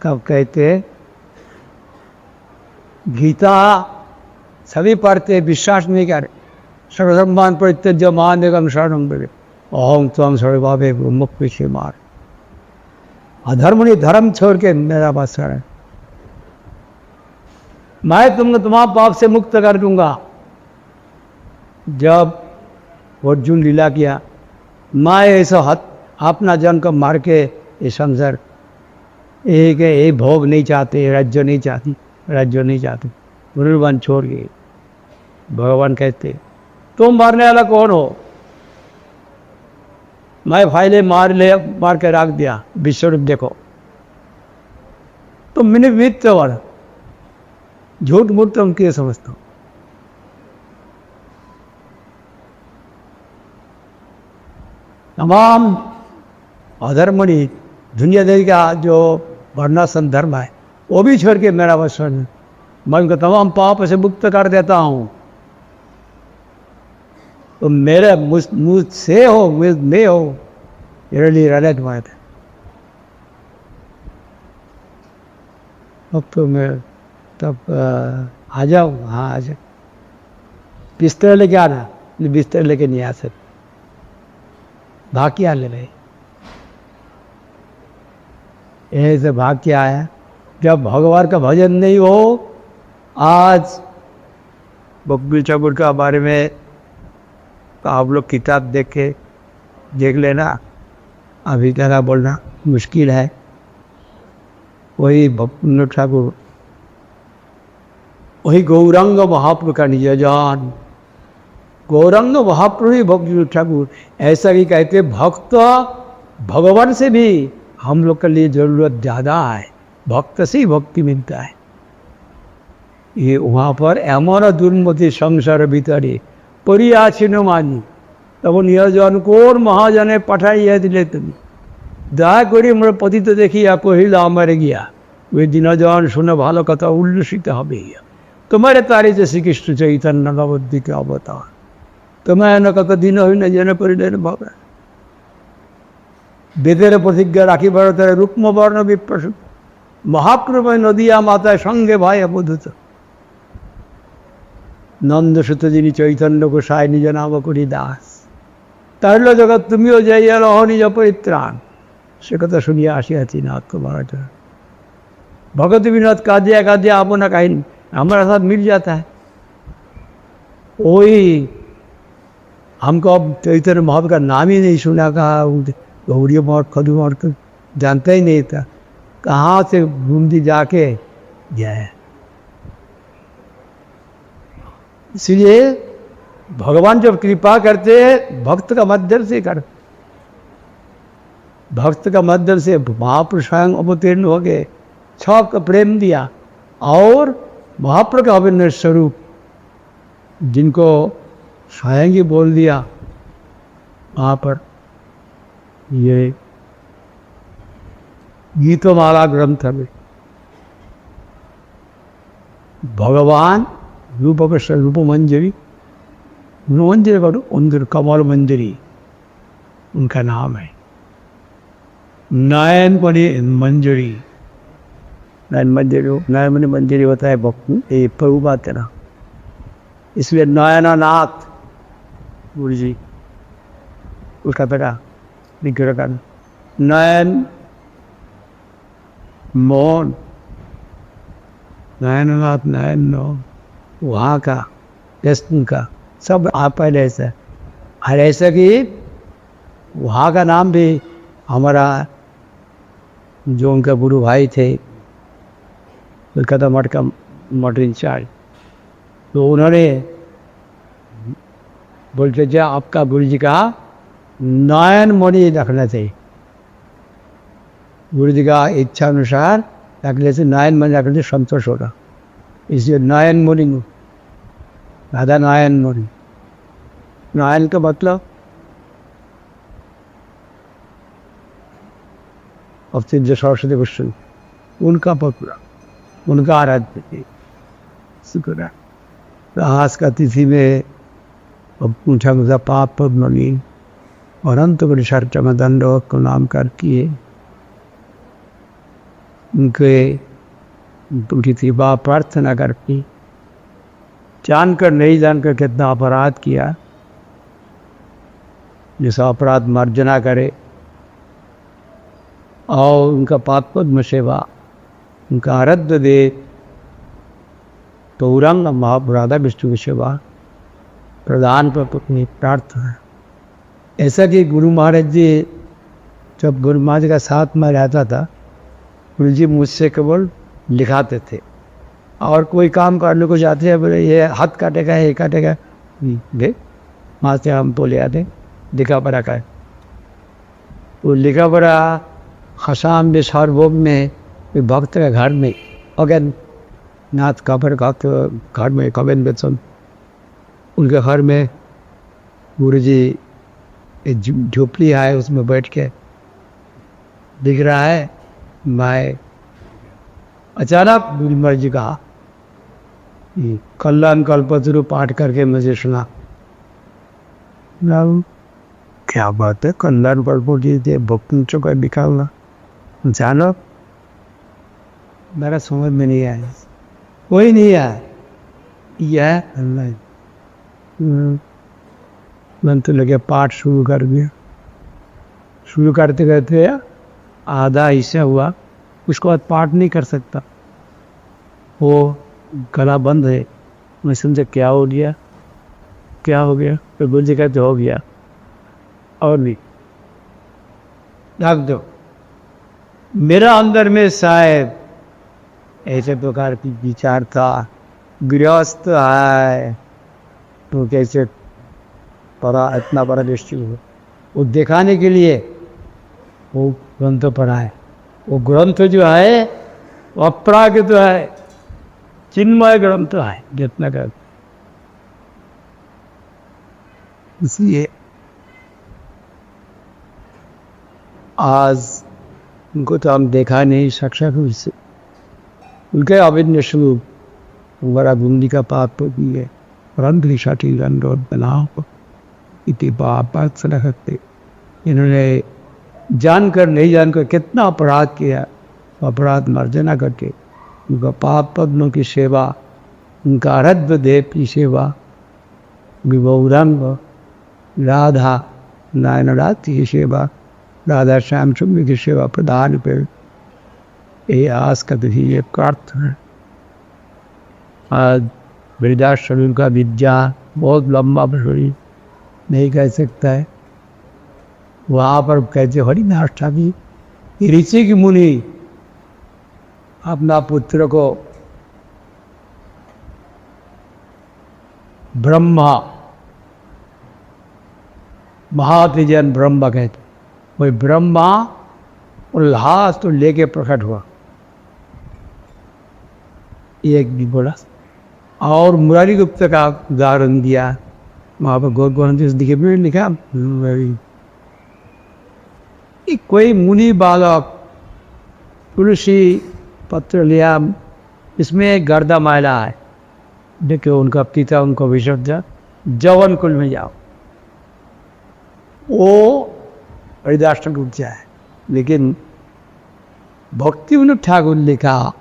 कब कहते गीता सभी पढ़ते, विश्वास नहीं कर, सर्वधर्मान परित्यज्य मामेकं शरणं व्रज अहं त्वं सर्वपापेभ्यो विमुच्यसे मार। अधर्म नहीं, धर्म छोड़ के मेरा पास शरण, मैं तुमको तुम्हारे पाप से मुक्त कर दूंगा। जब अर्जुन लीला किया, मैं ऐसा अपना जन को मार के ये संसार एक भोग नहीं चाहते, राज्य नहीं चाहते, गुरुवन छोड़ के। भगवान कहते तुम मारने वाला कौन हो? मैं फाइले मार के रख दिया, विश्वरूप देखो। तुम मैंने मित्र वाला झूठ मूठ तुम क्या समझते हो? तमाम अधर्मणि दुनियादारी का जो वर्णाश्रम धर्म है वो भी छोड़ के मेरा वचन, मैं उनको तमाम पाप से मुक्त कर देता हूँ। तो मेरे मुझसे हो, में हो, मेरे लिए रहने तुम्हारे थे। अब तो मैं तब आ जाओ, हाँ आ जाओ, बिस्तर लेके आना। बिस्तर लेके नहीं आ सकते, भाग के आ ले रहे, ऐसे भाग के आया। जब भगवान का भजन नहीं हो, आज बकबीर ठाकुर का बारे में तो आप लोग किताब देख लेना, अभी कहना बोलना मुश्किल है। वही भक्ति ठाकुर, वही गौरांग महाप्रभु का निजजान, गौरांग महाप्रभु ही भक्ति ठाकुर। ऐसा ही कहते भक्त भगवान से भी हम लोग के लिए जरूरत ज़्यादा है, भक्त से ही भक्ति मिलता है। ये वहाँ पर एमन दुर्मति संसार भीतरे परियाछिन मानी तब निजन कोर महाजने पाठाइया दिले तुम दया करी मोर पतित देखिया कहिल आमारे गया वे दिनजन शुने भालो कथा उल्लसित हबे तुम्हारे तारी जे श्रीकृष्ण चैतन्य नवद्वीप के अवतार तुम्हें न कत दिन हुई न जन परिणय भगा बेदेर प्रतिज्ञा राखी भारत रुक्म वर्ण विप्रसुत महाप्रभु नदिया माता संगे भाई अबुधुत नंद सुत जिनी चैतन्य गोसाई निज नाम करी दास ताहले जगत तुमिओ जाइया रहो निज परित्राण से कथा शुनिया आसियाছি नाथ को महाराज भगत विनोद काजिया काजिया अपना कहीं हमारा साथ मिल जाता है। वही हमको अब चैतन्य महाप्रभु का नाम ही नहीं सुना, कहा गौरी मठ खदू मठ जानता ही नहीं था, कहाँ से बूंदी जाके गया। इसलिए भगवान जब कृपा करते हैं भक्त का माध्यम से कर, भक्त का माध्यम से महापुरुष स्वयं अवतीर्ण हो गए, सबका प्रेम दिया और महाप्रभु का अभिन्न स्वरूप जिनको स्वयं ही बोल दिया वहाँ पर ये गीतमाला ग्रंथ में भगवान रूप रूप मंजरी मंजरी करो उनके कमल मंजरी उनका नाम है। नयन मणि मंजरी, नयन मंजरी, नयन मणि मंजरी होता है भक्ति ये प्रभु बात है ना, इसलिए नयनानाथ गुरु जी उसका बेटा विग्रह का नयन मोहन नयननाथ नयन मोहन वहाँ का कृष्ण का सब आप पहले ऐसा और ऐसा कि वहाँ का नाम भी हमारा जो उनका गुरु भाई थे कलकत्ता मठ का मठ इंचार्ज, तो उन्होंने बोलते जा आपका गुरु जी का नयन मणि रखना चाहिए, गुरु जी का इच्छा अनुसार रखने से नयन मणि रखने से संतोष होगा, इसलिए नयन मणि राधा नयन मणि। नयन का मतलब अब जो सरस्वती गोस्वामी उनका पकड़ा उनका आराध्य थे शुक्र है। आज का तिथि में अब पूछा मुझा पाप पद्मनी और अंत को दंड को नाम कर किए उनके उनकी कृपा प्रार्थना करती, जानकर नहीं जानकर कितना अपराध किया, जैसा अपराध मार्जना करे और उनका पाप पद्म सेवा उनका आराध्य दे तो गौरांग महापुराधा विष्णु की सेवा प्रदान पर अपनी प्रार्थना। ऐसा कि गुरु महाराज जी जब गुरु महाराज का साथ में रहता था, गुरु जी मुझसे केवल लिखाते थे और कोई काम करने को जाते हैं बोले ये हाथ काटेगा ये काटेगा दे वहाँ से हम तो ले आते लिखा पढ़ा का वो लिखा पढ़ा खसाम में सार्वभौम में भक्त के घर में अगेन नाथ कापर का घर में कबन बेचन उनके घर में गुरु जी एक झोपड़ी है उसमें बैठ के दिख रहा है। मैं अचानक गुरु महाराज जी कहा कल्याण कल्पतरु पाठ करके मुझे सुना, क्या बात है कल्याण कल्पतरु भक्तों का निकालना, जानो मेरा समझ में नहीं आया, कोई नहीं आया, यह अल्लाह मन तो लगे पाठ शुरू कर दिया, शुरू करते करते आधा हिस्सा हुआ उसके बाद पाठ नहीं कर सकता, वो गला बंद है। मैं समझा क्या हो गया क्या हो गया, तो गुरु जी कहते हो गया और नहीं रख दो। मेरा अंदर में शायद ऐसे प्रकार की विचार था, गृहस्थ है तो कैसे पढ़ा, इतना बड़ा दृष्टि हो, वो दिखाने के लिए वो ग्रंथ पढ़ा है। वो ग्रंथ जो है वो अपरागित है, चिन्मय ग्रंथ है जितना कर। इसलिए आज उनको तो हम देखा नहीं साक्षात रूप से, उनके अभिन्न स्वरूप बड़ा बूंदी का पाप तो भी है। रंध्री साठी रंध्र बनाओ इति पाप रखते, इन्होंने जानकर नहीं जानकर कितना अपराध किया, अपराध मार्जना करके उनका पाप पद्मों की सेवा, उनका आराध्य देव की सेवा, गौरांग राधा नारायण राधि की सेवा, राधा श्याम सुंदर की सेवा प्रधान पे ये आस का भी ये प्रार्थ है। आज वृद्धाश्रम का विद्या बहुत लंबा शरीर नहीं कह सकता है, वहाँ पर कहते हरि नाष्टा भी ऋषि की मुनि अपना पुत्र को ब्रह्मा, महात्रिजन ब्रह्मा कहते, वही ब्रह्मा उल्लास तो लेके प्रकट हुआ, एक भी बोला। और मुरारी गुप्त का उदाहरण दिया, वहाँ पर गौर ग्रंथ दिखे में लिखा कोई मुनि बालक तुलसी पत्र लिया, इसमें गर्दा मैला है, देखो उनका पिता उनको विसर्जन जवन कुल में जाओ, वो हरिदासन रुक जाए। लेकिन भक्ति विनोद ठाकुर लिखा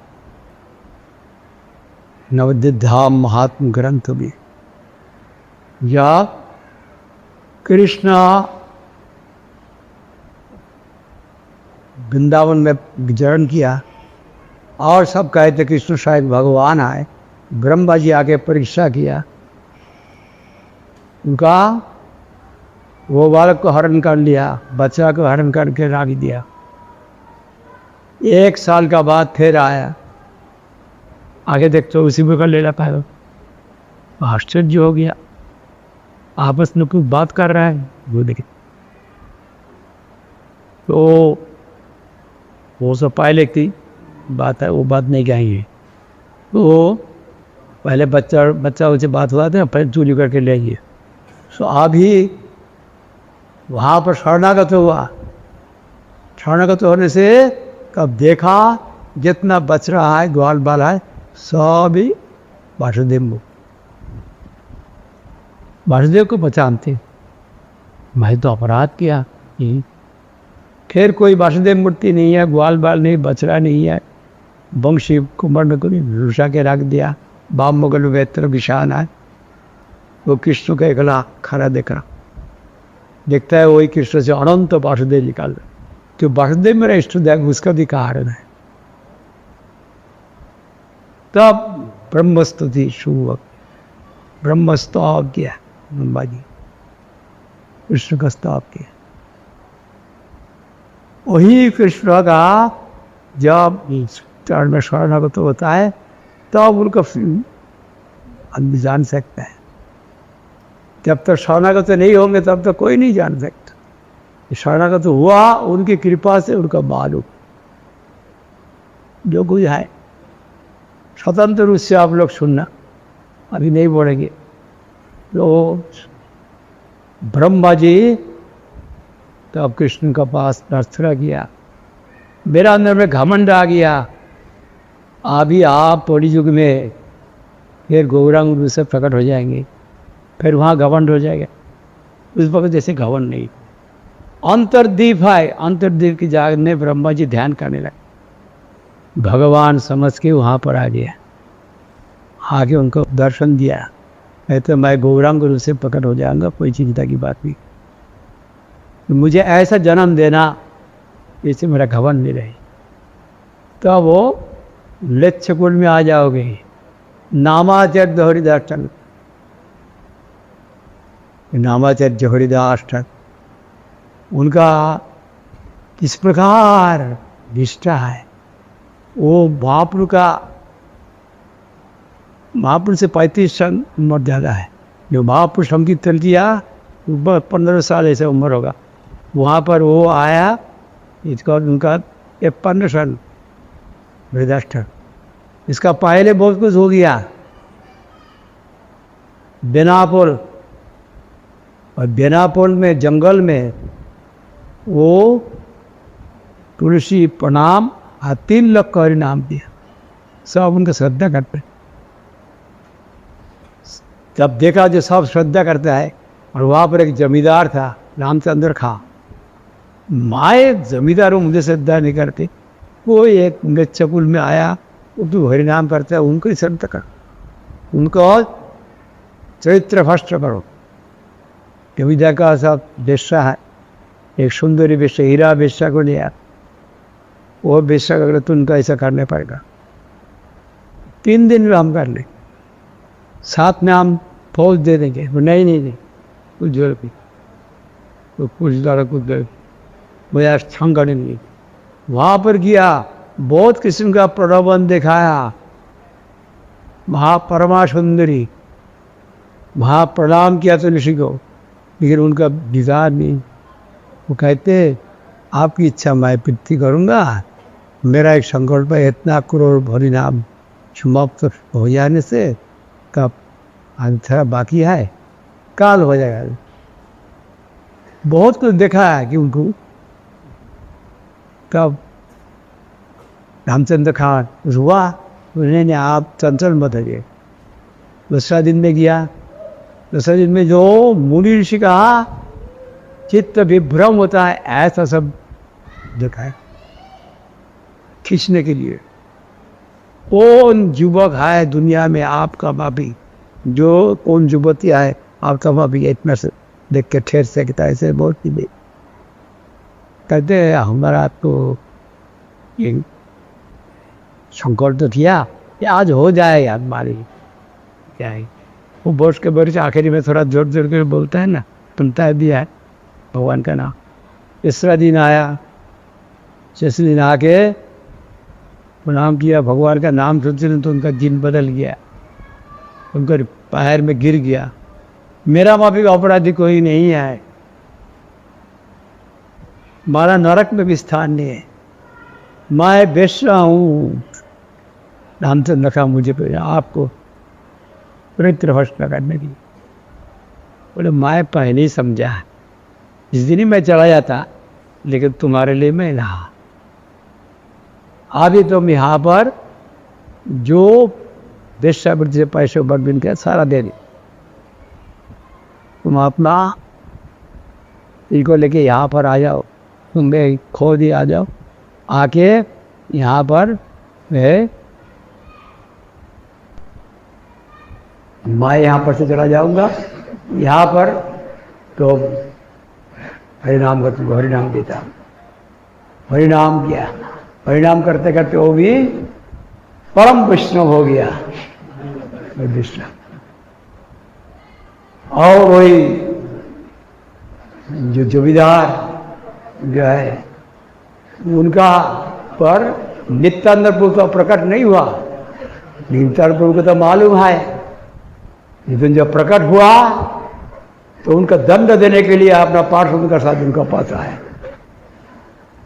नवद्वीप धाम महात्म ग्रंथ में, या कृष्ण वृंदावन में विचरण किया और सब कहते कृष्ण शायद भगवान आए, ब्रह्मा जी आके परीक्षा किया, उनका वो बालक को हरण कर लिया, बच्चा को हरण करके रख दिया। 1 साल का बाद फिर आया, आगे देखते तो उसी में ले रहा है। आश्चर्य हो गया, आपस में कुछ बात कर रहा है, वो देखे तो वो सब पहले की बात है, वो बात नहीं कहेंगे। तो पहले बच्चा उनसे बात हुआ था, फिर चोरी करके ले गए। तो अभी वहाँ पर शरणागत हुआ, शरणागत होने से कब देखा जितना बच रहा है ग्वाल बाल है सभी वासुदेव को पहचानते, मैं तो अपराध किया। फिर कोई वासुदेव मूर्ति नहीं है, ग्वाल बाल नहीं, बछड़ा नहीं है, वंशी कुमार ने कोई रुषा के रख दिया, बाम मुगल वेत्र विशान है, वो कृष्ण का एकला खड़ा देखता है, वही कृष्ण से अनंत वासुदेव निकाल रहे, तो वासुदेव मेरा इष्ट देव, उसका भी कारण है। तब ब्रह्मस्तुति शुभ ब्रह्मस्तव किया, ब्रह्माजी कृष्ण का स्तव किया। वही कृष्ण का जब चरण में शरणागत होता है तब उनका आदमी जान सकता है, जब तक शरणागत नहीं होंगे तब तक कोई नहीं जान सकता। शरणागत हुआ उनकी कृपा से, उनका मालूम जो कुछ है। स्वतंत्र रूप से आप लोग सुनना, अभी नहीं बोलेंगे। तो ब्रह्मा जी तब कृष्ण का पास प्रार्थना किया, मेरा अंदर में घमंड आ गया, अभी आप थोड़ी युग में फिर गौरांग रूप से प्रकट हो जाएंगे, फिर वहाँ घमंड हो जाएगा। उस वक्त जैसे घमंड नहीं, अंतर्दीप है, अंतर्दीप की जाग में ब्रह्मा जी ध्यान करने लगे, भगवान समझ के वहाँ पर आ गया, आगे उनको दर्शन दिया, नहीं तो मैं गौरांग रूप से प्रकट हो जाऊंगा, कोई चिंता की बात नहीं, मुझे ऐसा जन्म देना इससे मेरा घमंड नहीं रही। तो वो लक्ष्य कुल में आ जाओगे। नामाचार्य हरिदास ठाकुर, नामाचार्य हरिदास ठाकुर, उनका इस प्रकार निष्ठा है। वो महापुरुष से 35 साल उम्र ज़्यादा है। जो महापुरुष हम कीर्तन किया 15 साल ऐसे उम्र होगा। वहाँ पर वो आया, इसका उनका 15 साल वृद्धाश्रम। इसका पहले बहुत कुछ हो गया। बेनापोल, और बेनापोल में जंगल में वो तुलसी प्रणाम 3 लाख का नाम दिया। सब उनका श्रद्धा करते। जब देखा जो सब श्रद्धा करता है, और वहाँ पर एक जमींदार था रामचंद्र खां। माए जमींदारों मुझे श्रद्धा नहीं करते। वो एक चकुल में आया, वो तो हरिनाम करता है, उनको ही श्रद्धा कर, उनको चरित्र भ्रष्ट करो। जमींदार का सब बेश्या है, एक सुंदरी बेश्या, हीरा बेश्या को लिया। वो बेश्या अगर तो उनका ऐसा करने पड़ेगा, 3 दिन में हम कर ले, साथ में हम फौज दे देंगे। नहीं कुछ जोर भी, तो कुछ द्वारा कुछ दे मुझे संगठन नहीं। वहाँ पर गया, बहुत किस्म का प्रलोभन दिखाया। महापरमा सुंदरी, वहाँ प्रणाम किया तुलसी को, लेकिन उनका दीदार नहीं। वो कहते आपकी इच्छा मैं पूर्ति करूँगा, मेरा एक संकल्प है, इतना करोड़ भरी नाम समाप्त हो जाने से कब अंतर बाकी है, काल हो जाएगा। बहुत कुछ देखा है कि उनको तब रामचंद्र खान हुआ, उन्होंने आप चंचल मत है। दूसरा दिन में गया, दूसरे दिन में जो मुनि ऋषि कहा चित्त विभ्रम होता है, ऐसा सब देखा है खींचने के लिए। कौन युवक है दुनिया में आपका माफी, जो कौन युवती है आपका माफी, इतना से देख के ठेर सकता है। ऐसे बहुत ही कहते हैं हमारा तो ये संकल्प तो किया कि आज हो जाएगा हमारी क्या है। वो बोस के बारे से आखिरी में थोड़ा जोर जोर के बोलता है ना, सुनता है भी है भगवान का नाम। तीसरा दिन आया, तीसरे दिन आके प्रणाम किया, भगवान का नाम सुनते तो उनका दिन बदल गया, उनका पैर में गिर गया। मेरा माफी का अपराधी कोई नहीं है, हमारा नरक में भी स्थान नहीं है, मैं बेश्या हूँ। रामचंद्र का मुझे आपको चरित्र भ्रष्ट करने की। बोले मैं पहले ही समझा, जिस दिन ही मैं चला जाता, लेकिन तुम्हारे लिए मैं रहा। अभी तुम यहाँ पर जो वेश्यावृत्ति से पैसे बर्बिन के सारा दे दी, तुम अपना इनको लेके यहाँ पर आ जाओ, तुम खो दी आ जाओ, आके यहाँ पर मैं यहाँ पर से चला जाऊँगा। यहाँ पर तो हरिनाम का तुमको हरिनाम देता, हरिनाम किया, हरिनाम करते करते वो भी परम वैष्णव हो गया विष्णु। और वही जो जमींदार जो है उनका पर नित्यानंद प्रभु का प्रकट नहीं हुआ, नित्यानंद प्रभु को तो मालूम है, लेकिन जब प्रकट हुआ तो उनका दंड देने के लिए अपना पार्षद का साथ उनका पास आया।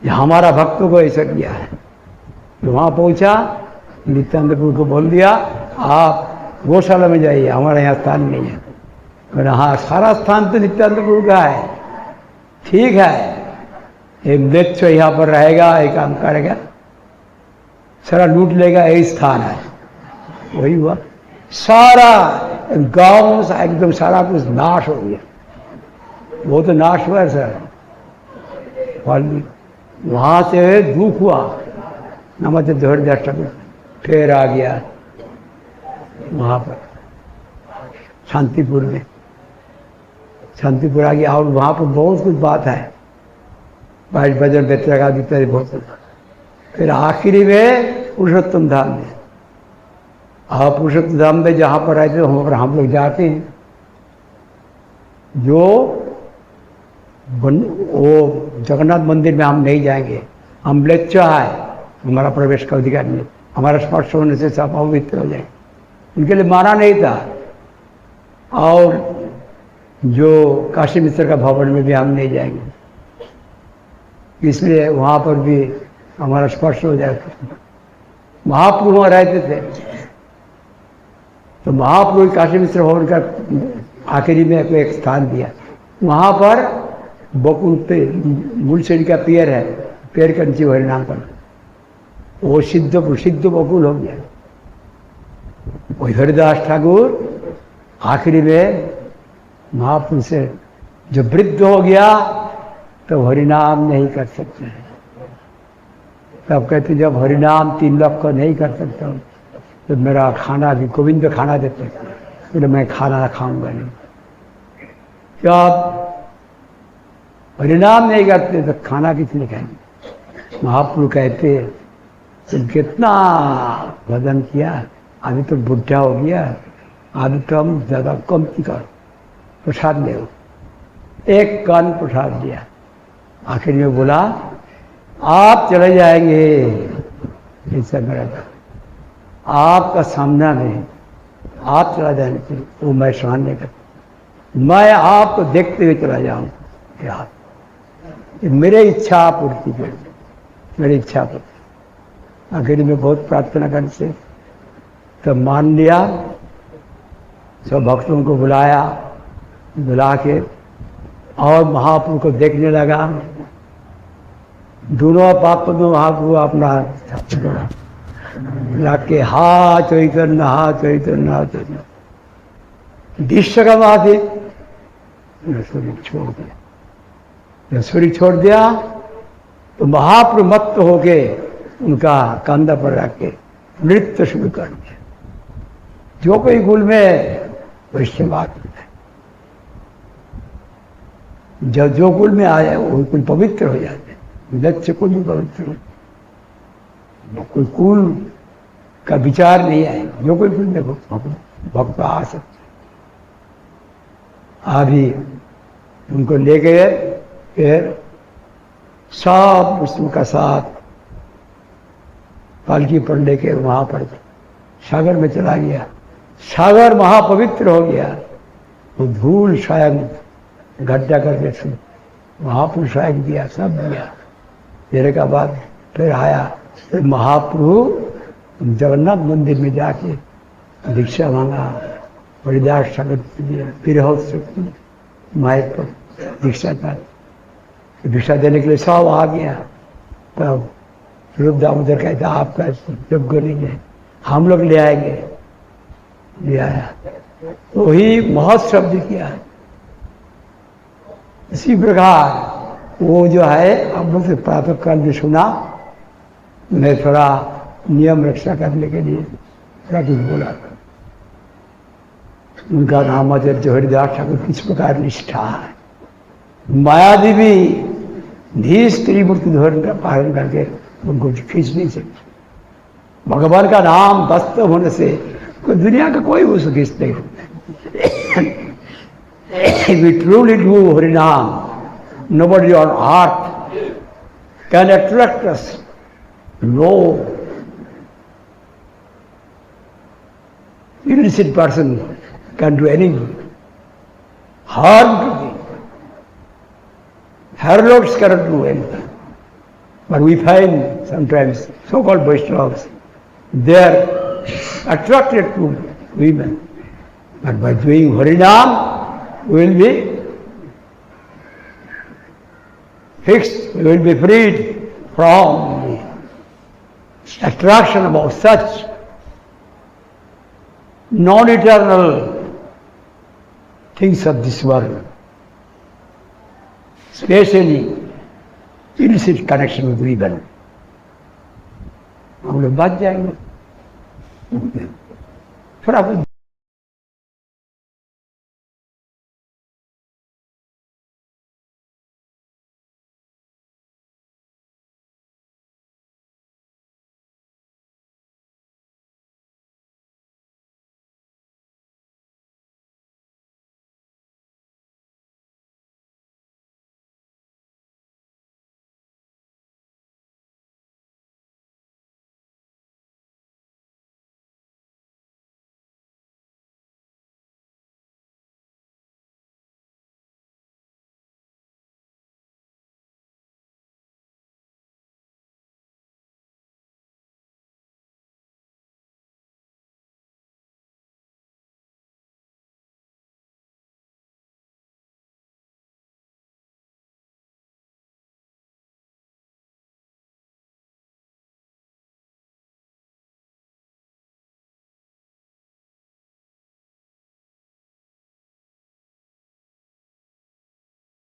यह हमारा भक्तों को ऐसा किया है। तो वहाँ पहुँचा, नित्यानंद प्रभु को बोल दिया आप गौशाला में जाइए, हमारा यहाँ स्थान नहीं है। और हाँ, सारा स्थान तो नित्यानंद प्रभु का है, ठीक है, एक मृत्यु यहाँ पर रहेगा, एक काम करेगा, सारा लूट लेगा, यही स्थान है। वही हुआ, सारा गांव एकदम सारा कुछ नाश हो गया। वो तो नाश हुआ सर, वहाँ से दुख हुआ, नमक धोर फिर आ गया वहाँ पर शांतिपुर में, शांतिपुर आ गया। और वहाँ पर बहुत कुछ बात है, बाइट भजन बेतरगा इत्यादि बहुत कुछ। फिर आखिरी में पुरुषोत्तम धाम में, पुरुषोत्तम धाम में जहाँ पर रहते वहाँ पर हम लोग जाते हैं। जो वो जगन्नाथ मंदिर में हम नहीं जाएंगे, हम म्लेच्छा है, हमारा प्रवेश का अधिकार नहीं, हमारा स्पर्श होने से सब अवहित हो जाएंगे। उनके लिए माना नहीं था। और जो काशी मिश्र का भवन में भी हम नहीं जाएंगे, इसलिए वहाँ पर भी हमारा स्पर्श हो जाएगा। महाप्रभु वहाँ रहते थे, तो महाप्रभु काशी मिश्र भवन का आखिरी में एक स्थान दिया। वहाँ पर बकुल पे मूलसेड़ी का पेड़ है, पेड़ के नीचे हरिनाम कर, वो सिद्ध प्रसिद्ध बकुल हो गया। वही हरिदास ठाकुर आखिरी में महापुरुष से जो वृद्ध हो गया तो हरिनाम नहीं कर सकते। तब कहते जब हरिनाम 3 लाख का नहीं कर सकता तो मेरा खाना भी गोविंद खाना देते, तो मैं खाना खाऊंगा नहीं। क्या हरिनाम नहीं करते तो खाना किसने खाएंगे? महाप्रभु कहते तुम कितना भजन किया, अभी तो बुढ़ा हो गया, अभी तो हम ज़्यादा कम की करो, प्रसाद ले। एक कान प्रसाद दिया। आखिर में बोला आप चले जाएंगे, ऐसा मेरा आपका सामना में आप चला जाएंगे, वो मैं सहन नहीं करता, मैं आपको देखते हुए चला जाऊँ। मेरे इच्छा पूर्ति कर, मेरी इच्छा पूर्ति। आखिर में बहुत प्रार्थना करने से तब मान लिया। सब भक्तों को बुलाया, बुला के और महाप्रभु को देखने लगा। दोनों पाप में महाप्रभु अपना लग के हा चैतन्य, हा चैतन्य, हा चैतन्य। दृश्य का बात है, शरीर छोड़ दिया। जब शरीर छोड़ दिया तो महाप्रभु मत्त होके उनका कंधा पर रख के नृत्य शुरू कर दिया। जो कोई कुल में वैश्य बात है, जब जो कुल में आया वो कुल पवित्र हो जाते हैं। लक्ष्य कुल भी पवित्र हो, कोई कुल का विचार नहीं है, जो कोई कुल में भक्त आ सकते। अभी उनको ले गए, फिर सब विष्णु का साथ पालकी पर लेके वहां पर सागर में चला गया। सागर महापवित्र हो गया। वो धूल शायद गड्ढा करके महाप्रभु शायद दिया, सब दिया। तेरे का बाद फिर आया, फिर महाप्रभु जगन्नाथ मंदिर में जाके दीक्षा मांगा, हरिदास ठाकुर दिया, फिर माइक पर दीक्षा का भिक्षा देने के लिए सब आ गया। तब रूप दामोदर कहता आपका योग्य नहीं है, हम लोग ले आएंगे। ले आया, वही महोत्सव भी किया। इसी प्रकार वो जो है, हम लोग से प्रातः काल में सुना, मैं थोड़ा नियम रक्षा करने के लिए थोड़ा कुछ बोला था। उनका नाम जो हरिदास ठाकुर किस प्रकार निष्ठा है। माया देवी भी स्त्री मूर्ति धोरण का पालन करके उनको खींच नहीं सकती। भगवान का नाम वास्तव होने से कोई दुनिया का कोई उसको खींच नहीं सकता। We truly do Harinam, nobody on earth can attract us. No illicit person can do any harm to me. Harlots cannot do anything. But we find sometimes so-called Vaishnavas, they are attracted to women. But by doing Harinam, we will be fixed, we will be freed from the attraction about such non-eternal things of this world, especially illicit connection with women. हम लोग बच जाएंगे थोड़ा